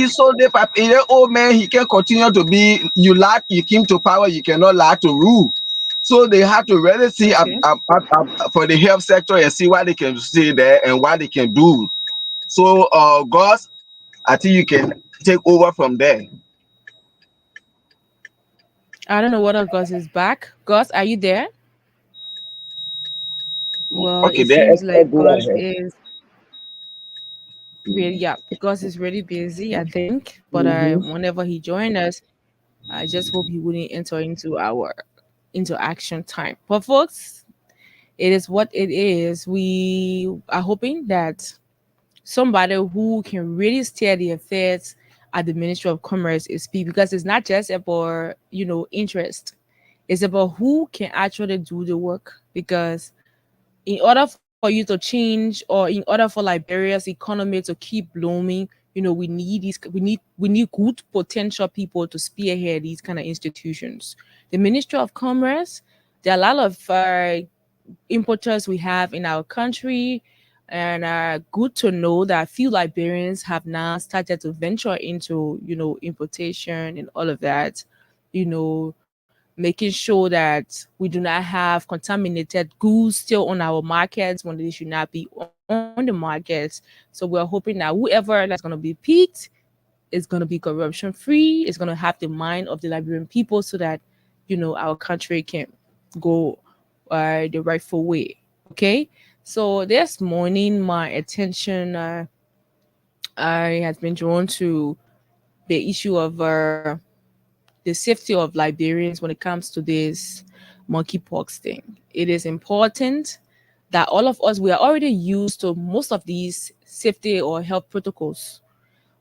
so the old man, he can continue to be, you came to power, you cannot lie to rule. So they have to really see for the health sector and see what they can see there and what they can do. So, Gus, I think you can take over from there. I don't know whether Gus is back. Gus, are you there? Well, okay, it seems like Gus is really, Gus is really busy, I think. But whenever he joins us, I just hope he wouldn't enter into our action time. But folks, it is what it is. We are hoping that somebody who can really steer the affairs at the Ministry of Commerce is speak, because it's not just about interest. It's about who can actually do the work. Because in order for you to change, or in order for Liberia's economy to keep blooming, we need good potential people to spearhead these kind of institutions. The Ministry of Commerce, there are a lot of importers we have in our country, and good to know that a few Liberians have now started to venture into importation and all of that, making sure that we do not have contaminated goods still on our markets when they should not be on the markets. So we're hoping that whoever that's going to be picked is going to be corruption free, is going to have the mind of the Liberian people, so that our country can go the rightful way. Okay, so this morning my attention has been drawn to the issue of the safety of Liberians when it comes to this monkeypox thing. It is important that all of us, we are already used to most of these safety or health protocols.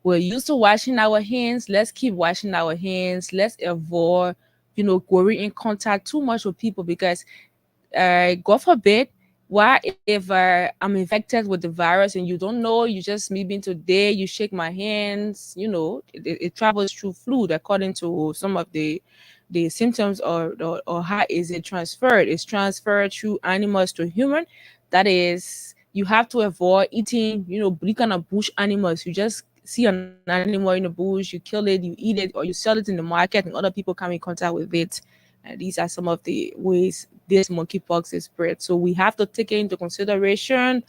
We're used to washing our hands. Let's keep washing our hands. Let's avoid, going in contact too much with people, because God forbid, what if I'm infected with the virus and you don't know, you just meet me today, you shake my hands, it travels through fluid according to some of the symptoms, or how is it transferred? It's transferred through animals to human. That is, you have to avoid eating, any kind of bush animals. You just see an animal in the bush, you kill it, you eat it, or you sell it in the market, and other people come in contact with it. And these are some of the ways this monkeypox is spread. So we have to take it into consideration.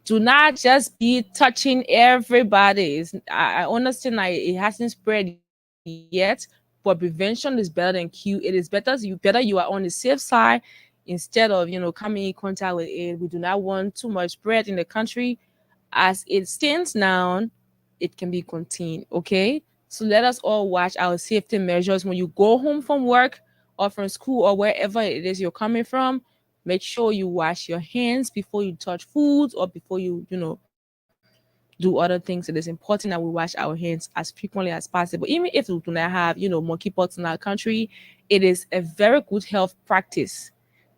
Do not just be touching everybody. I understand that it hasn't spread yet, but prevention is better than cure. It is better you are on the safe side instead of coming in contact with it. We do not want too much spread in the country. As it stands now, it can be contained. Okay, so let us all watch our safety measures when you go home from work or from school or wherever it is you're coming from. Make sure you wash your hands before you touch foods or before you do other things. It is important that we wash our hands as frequently as possible. Even if we do not have, monkeypox in our country, it is a very good health practice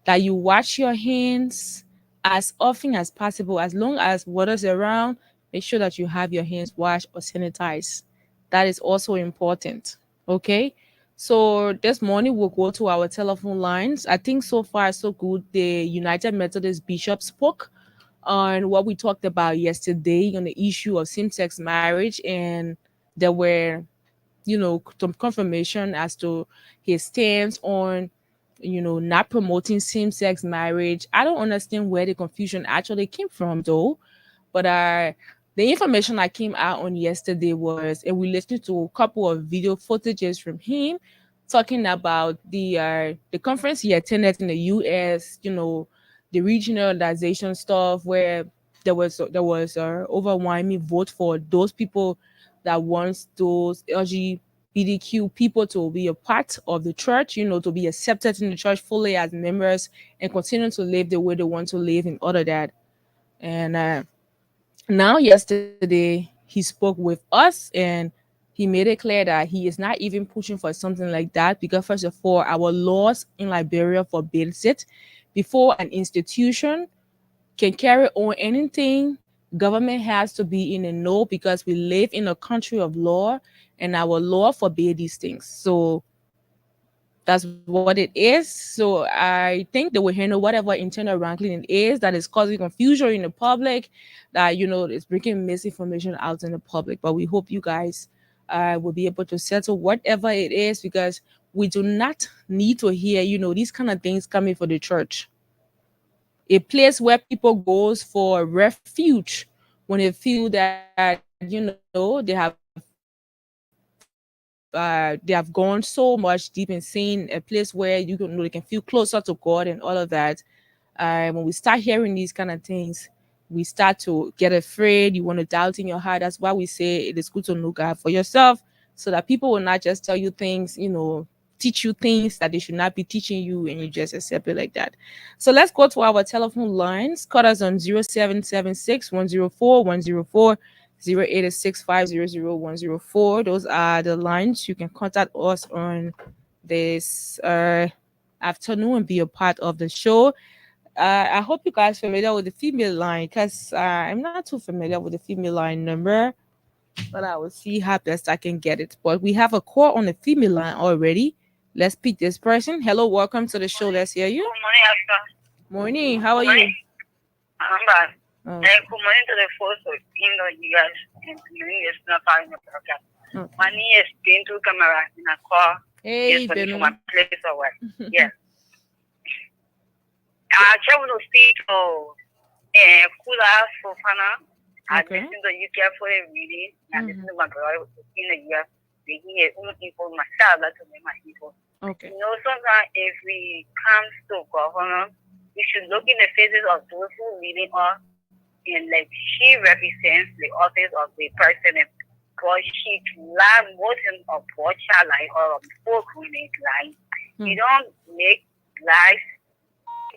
that you wash your hands as often as possible. As long as water's around, make sure that you have your hands washed or sanitized. That is also important. Okay. So this morning we'll go to our telephone lines. I think so far so good. The United Methodist Bishop spoke on what we talked about yesterday on the issue of same-sex marriage, and there were some confirmation as to his stance on not promoting same-sex marriage. I don't understand where the confusion actually came from though, but the information that came out on yesterday was, and we listened to a couple of video footages from him talking about the conference he attended in the US, the regionalization stuff, where there was overwhelming vote for those people that wants those LGBTQ people to be a part of the church, to be accepted in the church fully as members and continue to live the way they want to live in order that. And now yesterday he spoke with us, and he made it clear that he is not even pushing for something like that, because first of all, our laws in Liberia forbids it. Before an institution can carry on anything, government has to be in a know, because we live in a country of law and our law forbid these things. So that's what it is. So I think they will handle whatever internal wrangling it is that is causing confusion in the public, that is bringing misinformation out in the public. But we hope you guys will be able to settle whatever it is, because we do not need to hear these kind of things coming for the church, a place where people goes for refuge when they feel that they have gone so much deep in sin, a place where they can feel closer to God and all of that. When we start hearing these kind of things, we start to get afraid. You want to doubt in your heart. That's why we say it is good to know God for yourself, so that people will not just tell you things, teach you things that they should not be teaching you, and you just accept it like that. So let's go to our telephone lines. Call us on 0776 104 104. 0865000104. Those are the lines. You can contact us on this afternoon and be a part of the show. I hope you guys are familiar with the female line, because I'm not too familiar with the female line number, but I will see how best I can get it. But we have a call on the female line already. Let's pick this person. Hello, welcome to the show. Let's hear you. Good morning, Esther. Morning. How are Good morning. you? I'm back. Oh, Good morning to the folks of you guys. And it's not far in the program. okay. My name is Bintu Camera in a car. Hey, Yes, for Benu. my place of work. Yes. I travel to see to Kula Sofana. I Okay. listen to you carefully reading. I listen Mhm. to my brother in the year. They hear people, my father to me, my people. Okay. Sometimes if we come to governor, we should look in the faces of those who leading us, and like she represents the office of the president, because she lies most of what child like or folk women life. You don't make life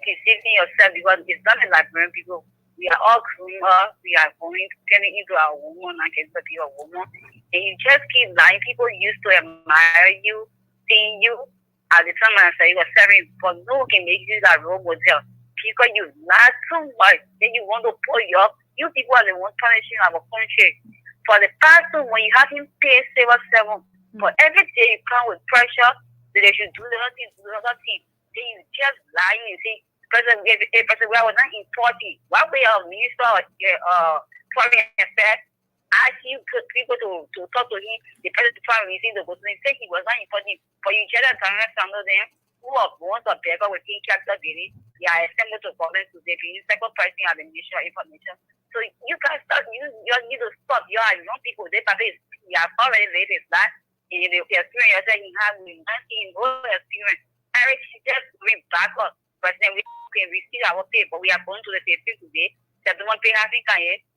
deceiving yourself, because it's not a Liberian people. We are all growing up, we are getting into our woman and getting to be a woman. And you just keep lying. People used to admire you, seeing you, at the time I said you were serving, but no one can make you that role model because you lie too much. Then you want to pull you up. You people are the ones punishing our country. For the past two, when you haven't paid Saver 7, for every day you come with pressure, that they should do nothing, then you just lying and say, President, I was not in 40. Why we are minister foreign affairs ask you people to talk to him, the president foreign minister to go to him, say he was not in 40. For you, General Tangan them, who are born to beggar with king capital daily, they are assembled to government to the second pricing administration information. So you guys start, you need to stop. You are young people, they probably are already late is that in the experience that he has with nothing, no experience. Eric just bring back up. President, we can receive our pay, but we are going to the pay today. That the one pay having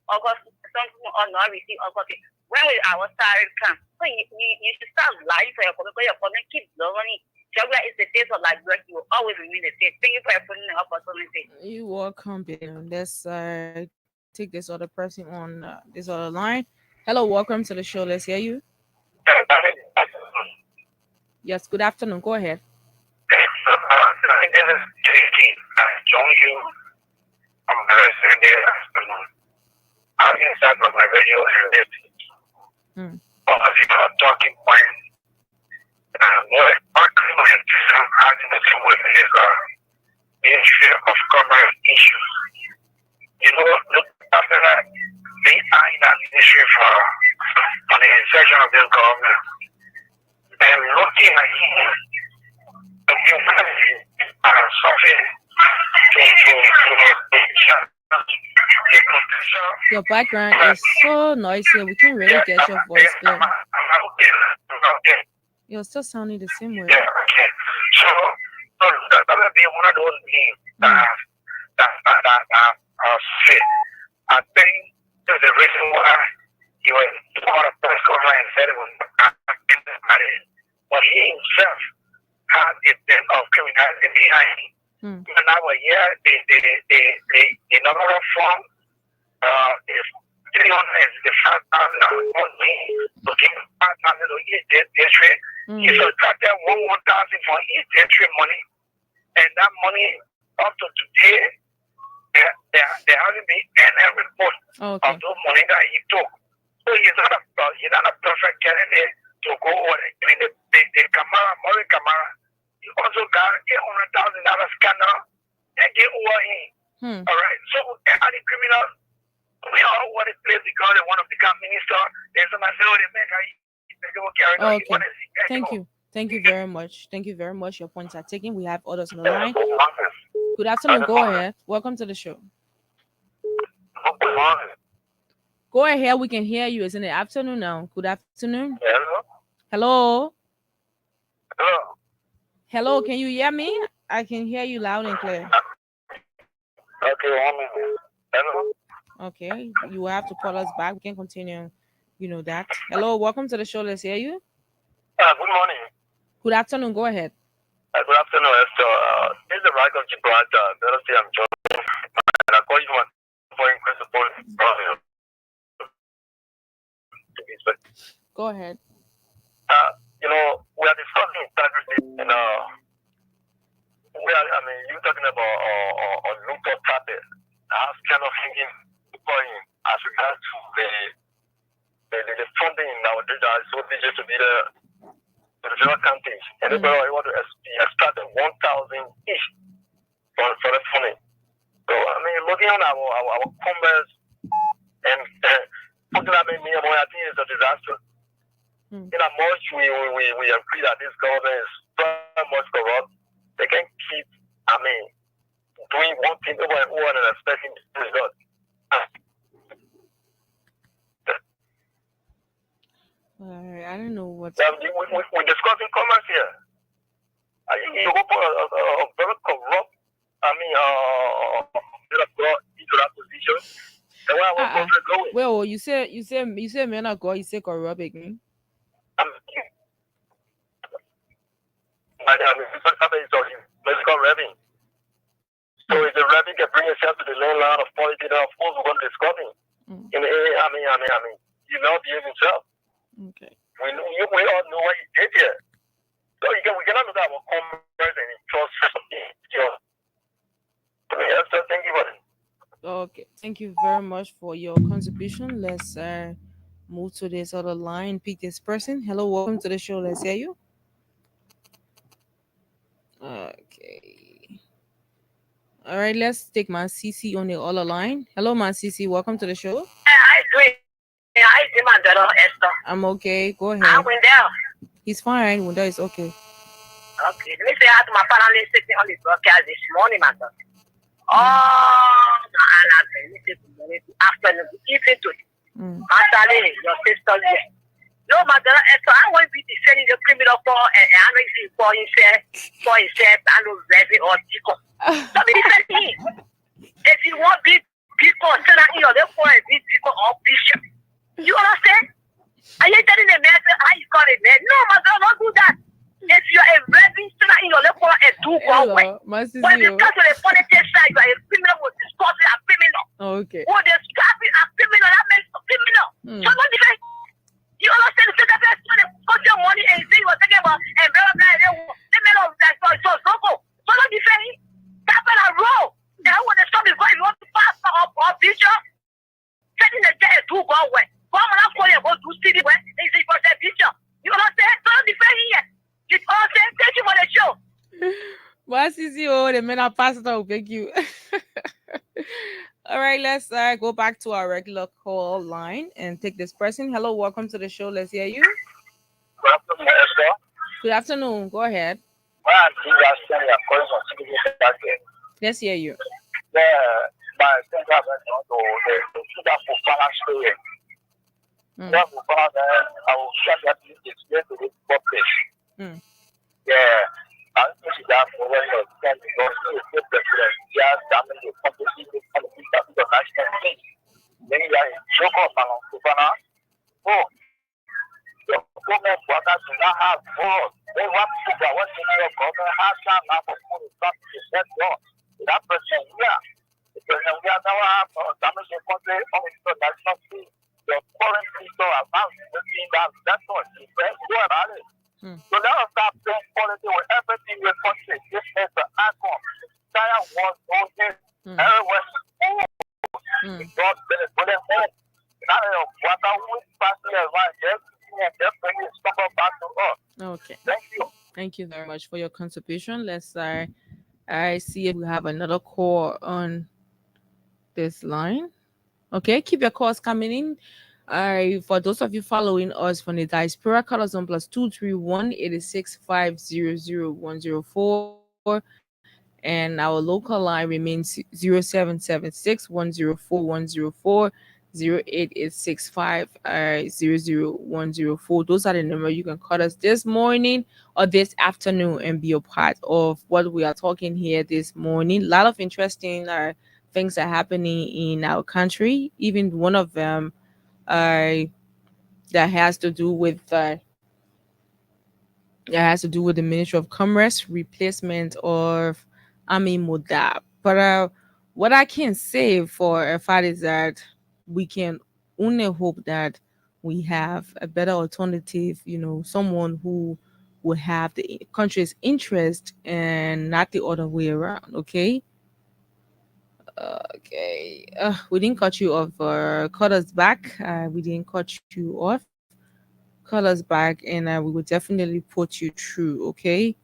August, some or not receive August. When will our salary come? So you should start lying for your comment, because your comment keeps learning. Juggler is the face of like work, you will always remain the same. Thank you for putting the opportunity. You welcome, Ben. Let's take this other person on this other line. Hello, welcome to the show. Let's hear you. Yes, good afternoon. Go ahead. I join you on the Sunday afternoon. I'm inside of my radio and listening. As you are talking point, what I'm having the same with is the issue of commerce issues. You know, look after that, they are in that ministry for the insertion of this government. And looking at him, the humanity are suffering. Your background is so noisy. We can't really get your voice clear. You're still sounding the same way. Yeah, okay. So that will be one of those things that are fit. I think there's a reason why he was part of press conference and said it was not but he himself had a bit of criminality behind him. When I was here, the number of form is 365,000 money to give 5,000 to each district. He subtracted 1,000 for each district money, and that money up to today, there hasn't been any report of those money that he took. So he's not a perfect candidate to go over it. Even the Camara, Murray Camara, he also got $800,000 scandal and get over him. All right. So are the criminals? We all want to play because they want to become minister. There's somebody say, oh, they make Okay. Thank you. Thank you very much. Thank you very much. Your points are taken. We have others on the line. Good afternoon. Go ahead. Welcome to the show. Go ahead. We can hear you. It's in the afternoon now. Good afternoon. Hello. Hello. Hello. Hello. Can you hear me? I can hear you loud and clear. Okay, 1 minute. Hello. Okay. You will have to call us back. We can continue. You know that. Hello. Welcome to the show. Let's hear you. Good morning. Good afternoon. Go ahead. Good afternoon, Esther. This is the right of Gibraltar. Let us say I'm John. And I call you my point principal. Go ahead. You know, we are discussing integrity, and you're talking about a local topic. I was kind of thinking as regards to the funding nowadays that is so digit to be the federal counties. Everybody want to extract 1,000 each for the funding. So looking on our commerce and putting that in me, I think it's a disaster. In a much we agree that this government is very much corrupt. They can keep doing one thing over and over and expecting results. I don't know what. We're discussing commerce here. You go for a very corrupt, into that position. And where our country going? Well, you say men are God, you say corrupt again. Medical revenue. So if the revenue can bring itself to the landline of politics, then of course we're going to discuss it. You know, behave himself. Okay. We all know what he did here. So we cannot look at our Thank you very much for your contribution. Let's move to this other line. Pick this person. Hello, welcome to the show. Let's hear you. Okay. All right, let's take my CC on the other line. Hello, my CC. Welcome to the show. I agree. I see my daughter Esther. I'm okay. Go I ahead. went there. He's fine. Wunda is okay. Okay. Let me say hi to my family sitting on the broadcast this morning, my daughter. Oh, let me say good morning, good afternoon, good evening to you. Master, your sister here. No, my daughter Esther, I want to be defending the criminal for and I know he's for himself, I know Reverend or Deacon. So be defending him. If you want big Deacon, send out in your left for a big Deacon or Bishop. You understand? Are you telling the man how you call it, man? No, my girl, don't do that. If you're a reverend, send out in your left for a do one way. My When you CC. come to the politics side, you are a criminal with discovery a criminal. Okay. Who discovery a criminal, that makes a criminal. So don't defend. You understand the second best when they got your money and you think you're talking about and blah blah blah. They made of that so go. So don't defend him. Tap on a roll. Now when the stop is going, you want to pass or bishop, setting the dead to go away. Come on, I'm calling about to city where they say for that bishop. You understand? So don't defend him yet. You understand? Thank you for the show. My CC, oh, the men are passed out. Thank you. All right, let's go back to our regular call line and take this person. Hello, welcome to the show. Let's hear you. Good afternoon, Esther. Good afternoon. Go ahead. Why are you guys saying you're calling on citizen back there? Let's hear you. Yeah, my center of the sugar for finance story. Yeah, for finance, I will share that explain to the public. Yeah, I think that for when you're going to go to the president, yeah, damage the company, the international thing. Then you are in choke off along to finance. Oh, the government workers do not have votes. They want to go what the government has done now for food is not to set law. That person, yeah. The president, we are now have damage the country on the international thing. The current people are now looking that that's what you said. Go about it. So let us start playing quality with everything in the country. This is the outcome. China was voting. Everywhere. God said, put them home. Now, what I would pass around, just bring it back to us. Okay. Thank you. Thank you very much for your contribution. Let's I see if we have another call on this line. Okay, keep your calls coming in. For those of you following us from the diaspora, call us on +231 865 and our local line remains 0776 104 104 08865 00104. Those are the numbers you can call us this morning or this afternoon and be a part of what we are talking here this morning. A lot of interesting things are happening in our country. Even one of them that has to do with the Ministry of Commerce replacement of Ami Modab. But what I can say for a fact is that we can only hope that we have a better alternative, someone who will have the country's interest and not the other way around. Okay. We didn't cut you off. Cut us back. We didn't cut you off. Call us back and we will definitely put you through. Okay.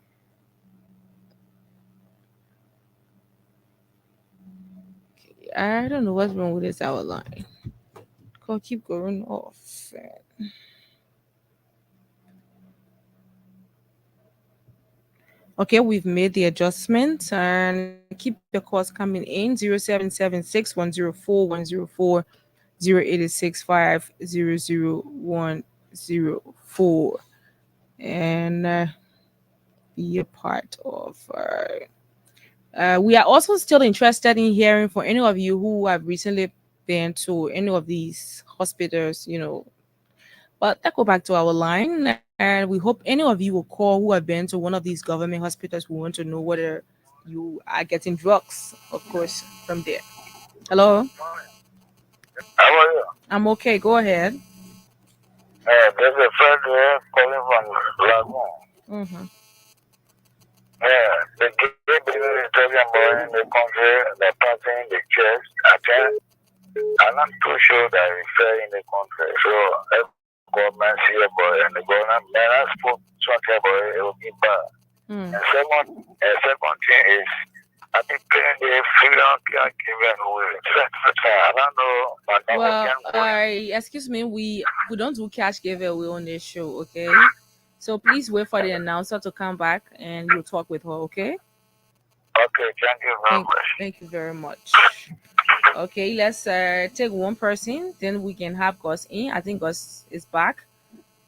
I don't know what's wrong with this hour line. Call keep going off. Okay, we've made the adjustment and keep the calls coming in 0776 104 104 086 00104 and be a part of we are also still interested in hearing from any of you who have recently been to any of these hospitals, but let's go back to our line and we hope any of you will call who have been to one of these government hospitals. We want to know whether you are getting drugs, of course, from there. Hello. How are you? I'm okay. Go ahead. There's a friend here calling from Lagoon. Yeah, the Italian boy in the country, the person in the church, attend I'm not too sure that it's fair in the country. So, government here, boy, and the government, man, I spoke to about it will be bad. Mm. And second thing is, I think the freedom can give away. I don't know, but never Well, can go. excuse me, we don't do cash giveaway on this show, okay? So please wait for the announcer to come back and you'll talk with her, okay? Okay, thank you very much. Thank you very much. Okay, let's take one person, then we can have Gus in. I think Gus is back,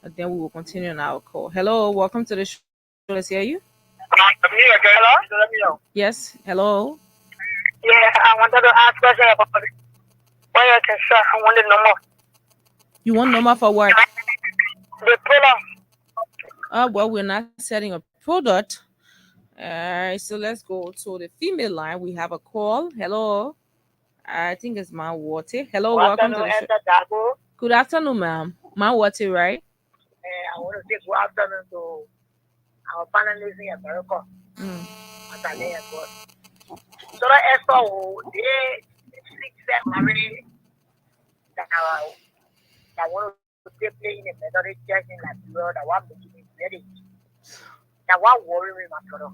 and then we will continue on our call. Hello, welcome to the show. Let's hear you. I'm here, okay? Hello? Let me know. Yes, hello. Yeah, I wanted to ask question about why I can share. I wanted no more. You want number for what? The product. Well, we're not setting a product. So let's go to the female line. We have a call. Hello. I think it's Ma Water. Hello, welcome to the show. Good afternoon, ma'am. Ma Water, right? I want to say good afternoon to our panelists in America. So that Esther, they 6 married that want to take place in the Methodist Church in Liberia, that one making it ready. That one worry me, my brother.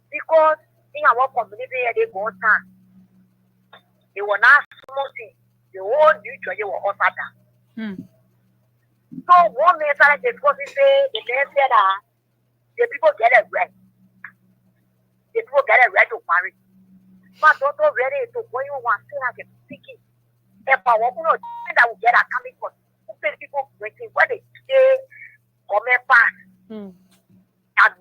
Because in our community, they go down. They were not smoking. The whole new church was also down. So one man started discussing, the man said that the people get it right. The people get it right to marry. But don't ready to go in one thing like a speaking. If I want to that will get a coming for people waiting when they stay come back. And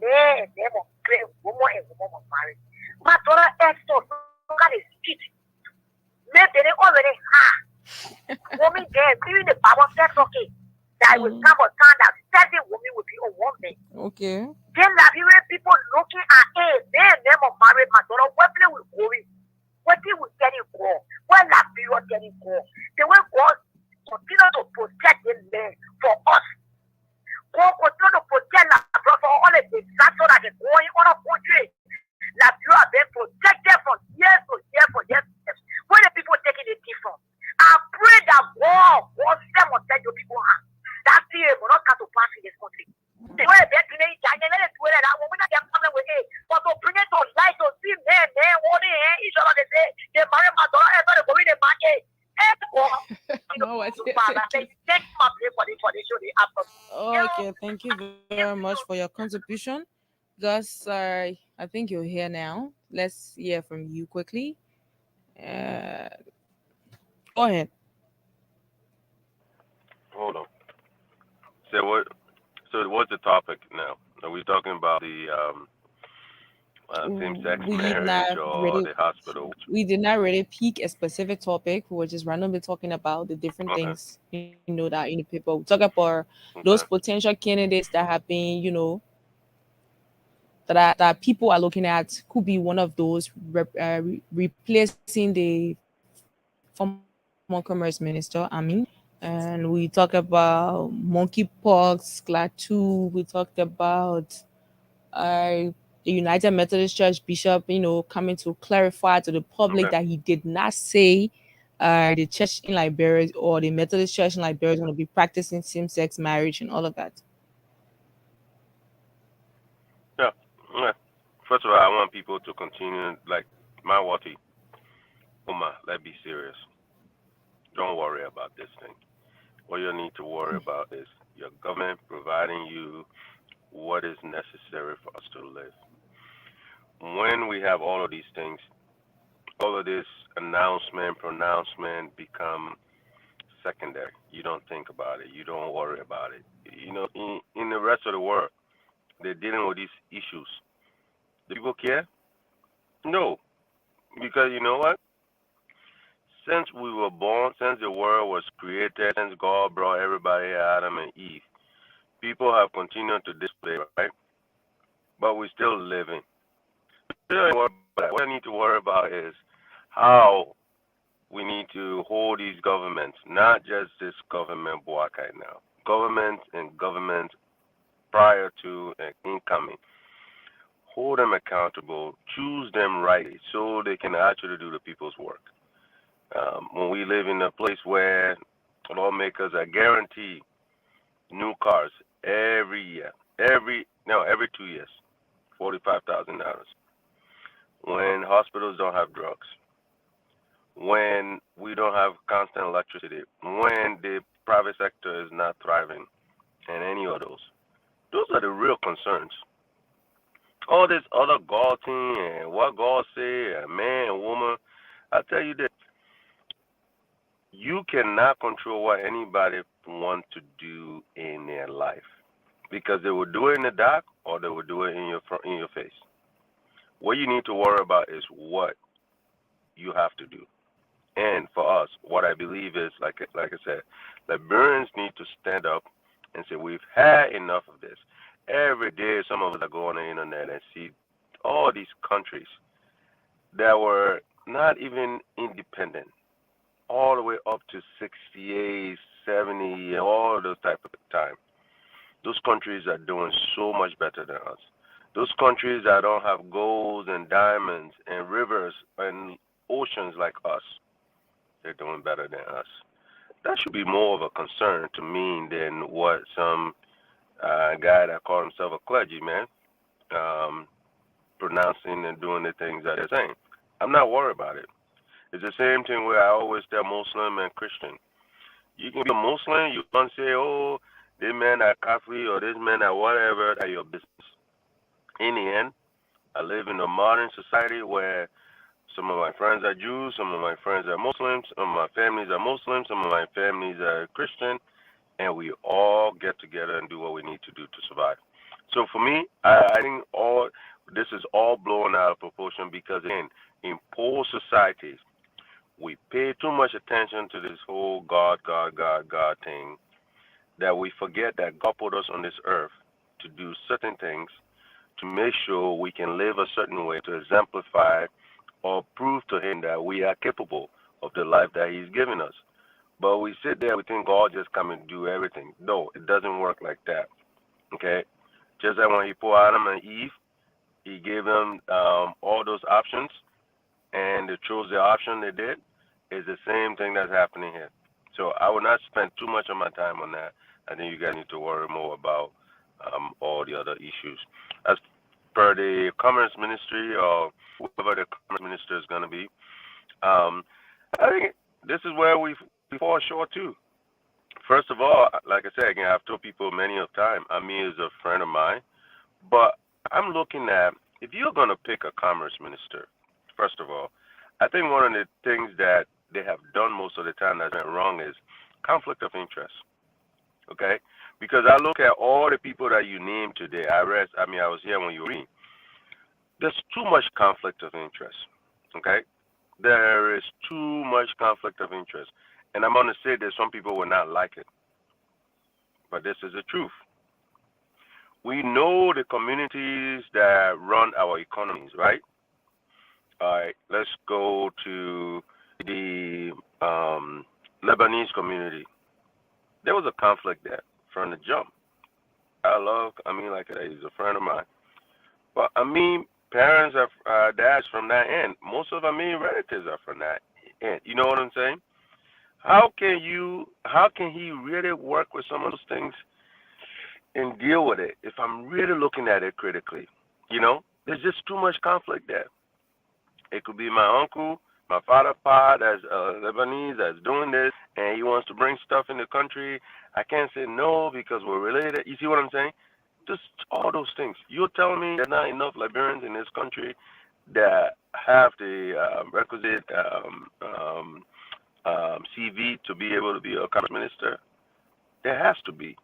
then they will pray woman and woman marry. My daughter Esther, look at his feet. Maybe they already woman there, even the Bible says okay. That will come a time that certain women will be a woman. Okay. Then that people looking at them of married my daughter, what they will go in. What they will get it for? What that period getting for? They will God continue to protect the men for us. God continue to protect for all the disaster that is going on our country. That you have been protected from years to years for years. When the people taking the different, I pray that God will send on tell your people that fear will not come to pass in this country. They will be doing it, and let us do it. And when we have problem with it, but to bring it to light to see men, what they each other they say, they marry my daughter, everybody go in the market. Okay, thank you very much for your contribution. Gus, I think you're here now. Let's hear from you quickly. Go ahead. Hold on. So what's the topic now? Are we talking about the same-sex marriage or the hospital? We did not really pick a specific topic. We were just randomly talking about the different things, that in the people. We talk about those potential candidates that have been, that people are looking at could be one of those replacing the former commerce minister, and we talk about monkeypox, GLAD2. We talked about the United Methodist Church bishop, coming to clarify to the public that he did not say the church in Liberia or the Methodist Church in Liberia is going to be practicing same-sex marriage and all of that. Yeah. First of all, I want people to continue, like my Wati, let's be serious. Don't worry about this thing. What you need to worry about is your government providing you what is necessary for us to live. When we have all of these things, all of this pronouncement become secondary. You don't think about it. You don't worry about it. In the rest of the world, they're dealing with these issues. Do people care? No. Because you know what? Since we were born, since the world was created, since God brought everybody, Adam and Eve, people have continued to display, right? But we're still living. What I need to worry about is how we need to hold these governments, not just this government Boakai now, governments and governments prior to and incoming. Hold them accountable, choose them right so they can actually do the people's work. When we live in a place where lawmakers are guaranteed new cars every year, every 2 years, $45,000. When hospitals don't have drugs, when we don't have constant electricity, when the private sector is not thriving, and any of those are the real concerns. All this other God thing and what God say, a man and woman, I tell you this, you cannot control what anybody wants to do in their life because they will do it in the dark or they will do it in your face. What you need to worry about is what you have to do. And for us, what I believe is, like I said, Liberians need to stand up and say, we've had enough of this. Every day, some of us are going on the internet and see all these countries that were not even independent, all the way up to 68, 70, all those type of time. Those countries are doing so much better than us. Those countries that don't have gold and diamonds and rivers and oceans like us, they're doing better than us. That should be more of a concern to me than what some guy that called himself a clergyman pronouncing and doing the things that they're saying. I'm not worried about it. It's the same thing where I always tell Muslim and Christian. You can be a Muslim, you can't say, oh, this man are Kafri or this man are whatever, that's your business. In the end, I live in a modern society where some of my friends are Jews, some of my friends are Muslims, some of my families are Muslims, some of my families are Christian, and we all get together and do what we need to do to survive. So for me, I think all this is all blown out of proportion because, again, in poor societies, we pay too much attention to this whole God thing that we forget that God put us on this earth to do certain things to make sure we can live a certain way to exemplify or prove to him that we are capable of the life that he's given us. But we sit there, we think God just come and do everything. No, it doesn't work like that. Okay? Just like when he put Adam and Eve, he gave them all those options, and they chose the option they did. It's the same thing that's happening here. So I will not spend too much of my time on that. I think you guys need to worry more about all the other issues. As per the Commerce Ministry or whoever the Commerce Minister is going to be, I think this is where we fall short too. First of all, like I said, again, I've told people many of time, Amir is a friend of mine, but I'm looking at, if you're going to pick a Commerce Minister, first of all, I think one of the things that they have done most of the time that's been wrong is conflict of interest. Okay? Because I look at all the people that you named today. I was here when you were reading. There's too much conflict of interest. Okay? There is too much conflict of interest. And I'm going to say that some people will not like it. But this is the truth. We know the communities that run our economies, right? All right, let's go to the Lebanese community. There was a conflict there from the jump. Like I said, he's a friend of mine. But parents are dads from that end. Most of relatives are from that end. You know what I'm saying? How can he really work with some of those things and deal with it if I'm really looking at it critically? You know, there's just too much conflict there. It could be my uncle, my father, that's Lebanese, that's doing this, and he wants to bring stuff in the country. I can't say no because we're related. You see what I'm saying? Just all those things. You're telling me there's not enough Liberians in this country that have the requisite CV to be able to be a Commerce Minister? There has to be.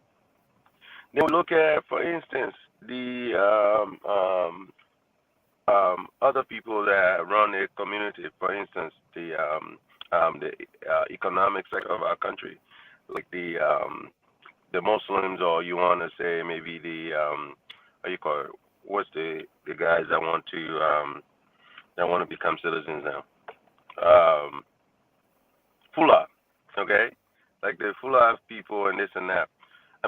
Then we look at, for instance, the other people that run the community, for instance, the economic sector of our country, like the Muslims, or you want to say maybe the how you call it? What's the guys that want to become citizens now? Fullah, okay, like the Fullah people and this and that.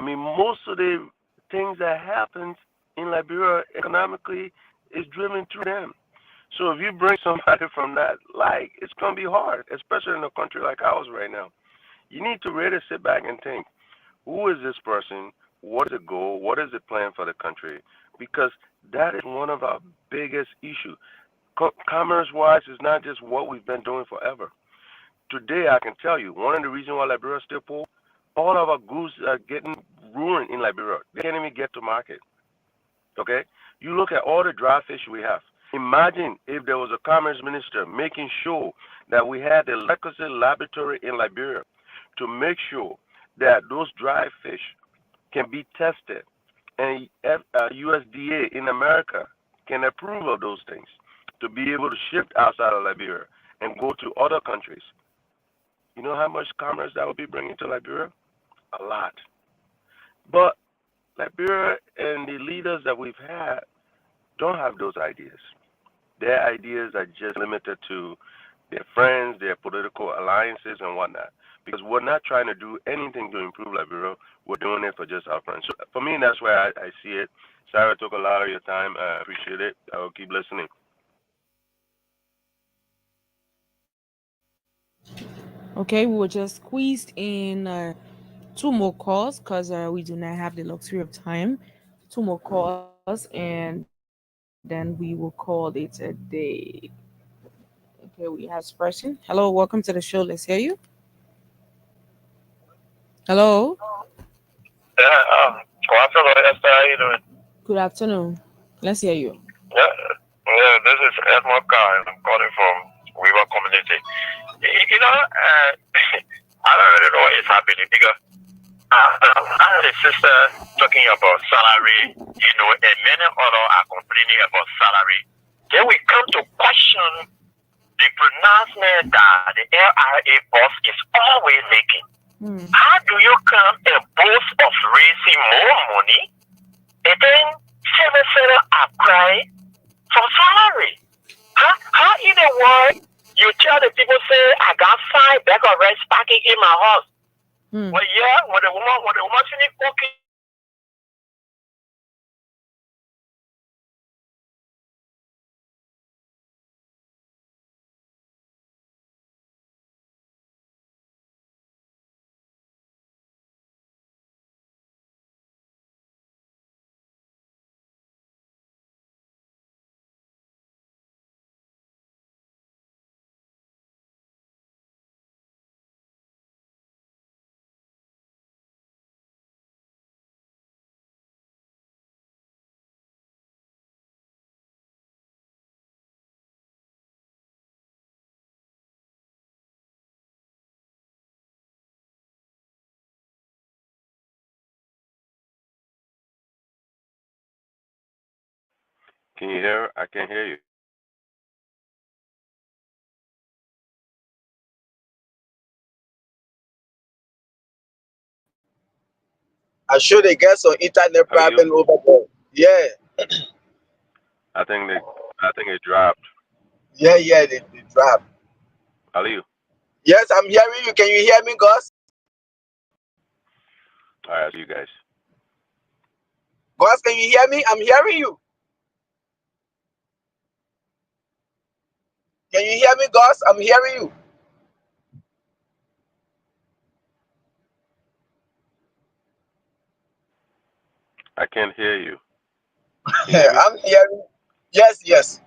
Most of the things that happens in Liberia economically is driven through them. So if you bring somebody from that, like, it's gonna be hard, especially in a country like ours right now. You need to really sit back and think, who is this person? What is the goal? What is the plan for the country? Because that is one of our biggest issues. Commerce-wise, is not just what we've been doing forever. Today, I can tell you, one of the reasons why Liberia is still poor, all of our goods are getting ruined in Liberia. They can't even get to market. Okay? You look at all the dry fish we have. Imagine if there was a commerce minister making sure that we had a legacy laboratory in Liberia to make sure that those dry fish can be tested, and USDA in America can approve of those things to be able to ship outside of Liberia and go to other countries. You know how much commerce that would be bringing to Liberia? A lot. But Liberia and the leaders that we've had don't have those ideas. Their ideas are just limited to their friends, their political alliances, and whatnot. Because we're not trying to do anything to improve Liberia. We're doing it for just our friends. So for me, that's where I see it. Sarah took a lot of your time. I appreciate it. I will keep listening. Okay, we were just squeezed in 2 more calls because we do not have the luxury of time. 2 more calls, and then we will call it a day. Okay, we have person. Hello, welcome to the show. Let's hear you. Hello. Good afternoon, Esther. How you doing? Good afternoon. Let's hear you. Yeah, this is Edmond Carr. I'm calling from Weaver Community. You know, I don't really know what is happening because I had a sister talking about salary, you know, and many others are complaining about salary. Then we come to question the pronouncement that the LRA boss is always making. How do you come and boast of raising more money and then civil servants are crying for salary? How in the world you tell the people say I got 5 bags of rice packing in my house? Well, yeah, when the woman finish cooking. Can you hear? I can't hear you. I'm sure they get some internet Are you? problem over there. Yeah, I think it dropped. yeah, they drop. Are you? Yes, I'm hearing you. Can you hear me, Gus? All right, see you guys. Gus, can you hear me? I'm hearing you. Can you hear me, Gus? I'm hearing you. I can't hear you. Can you hear me? I'm hearing. Yes.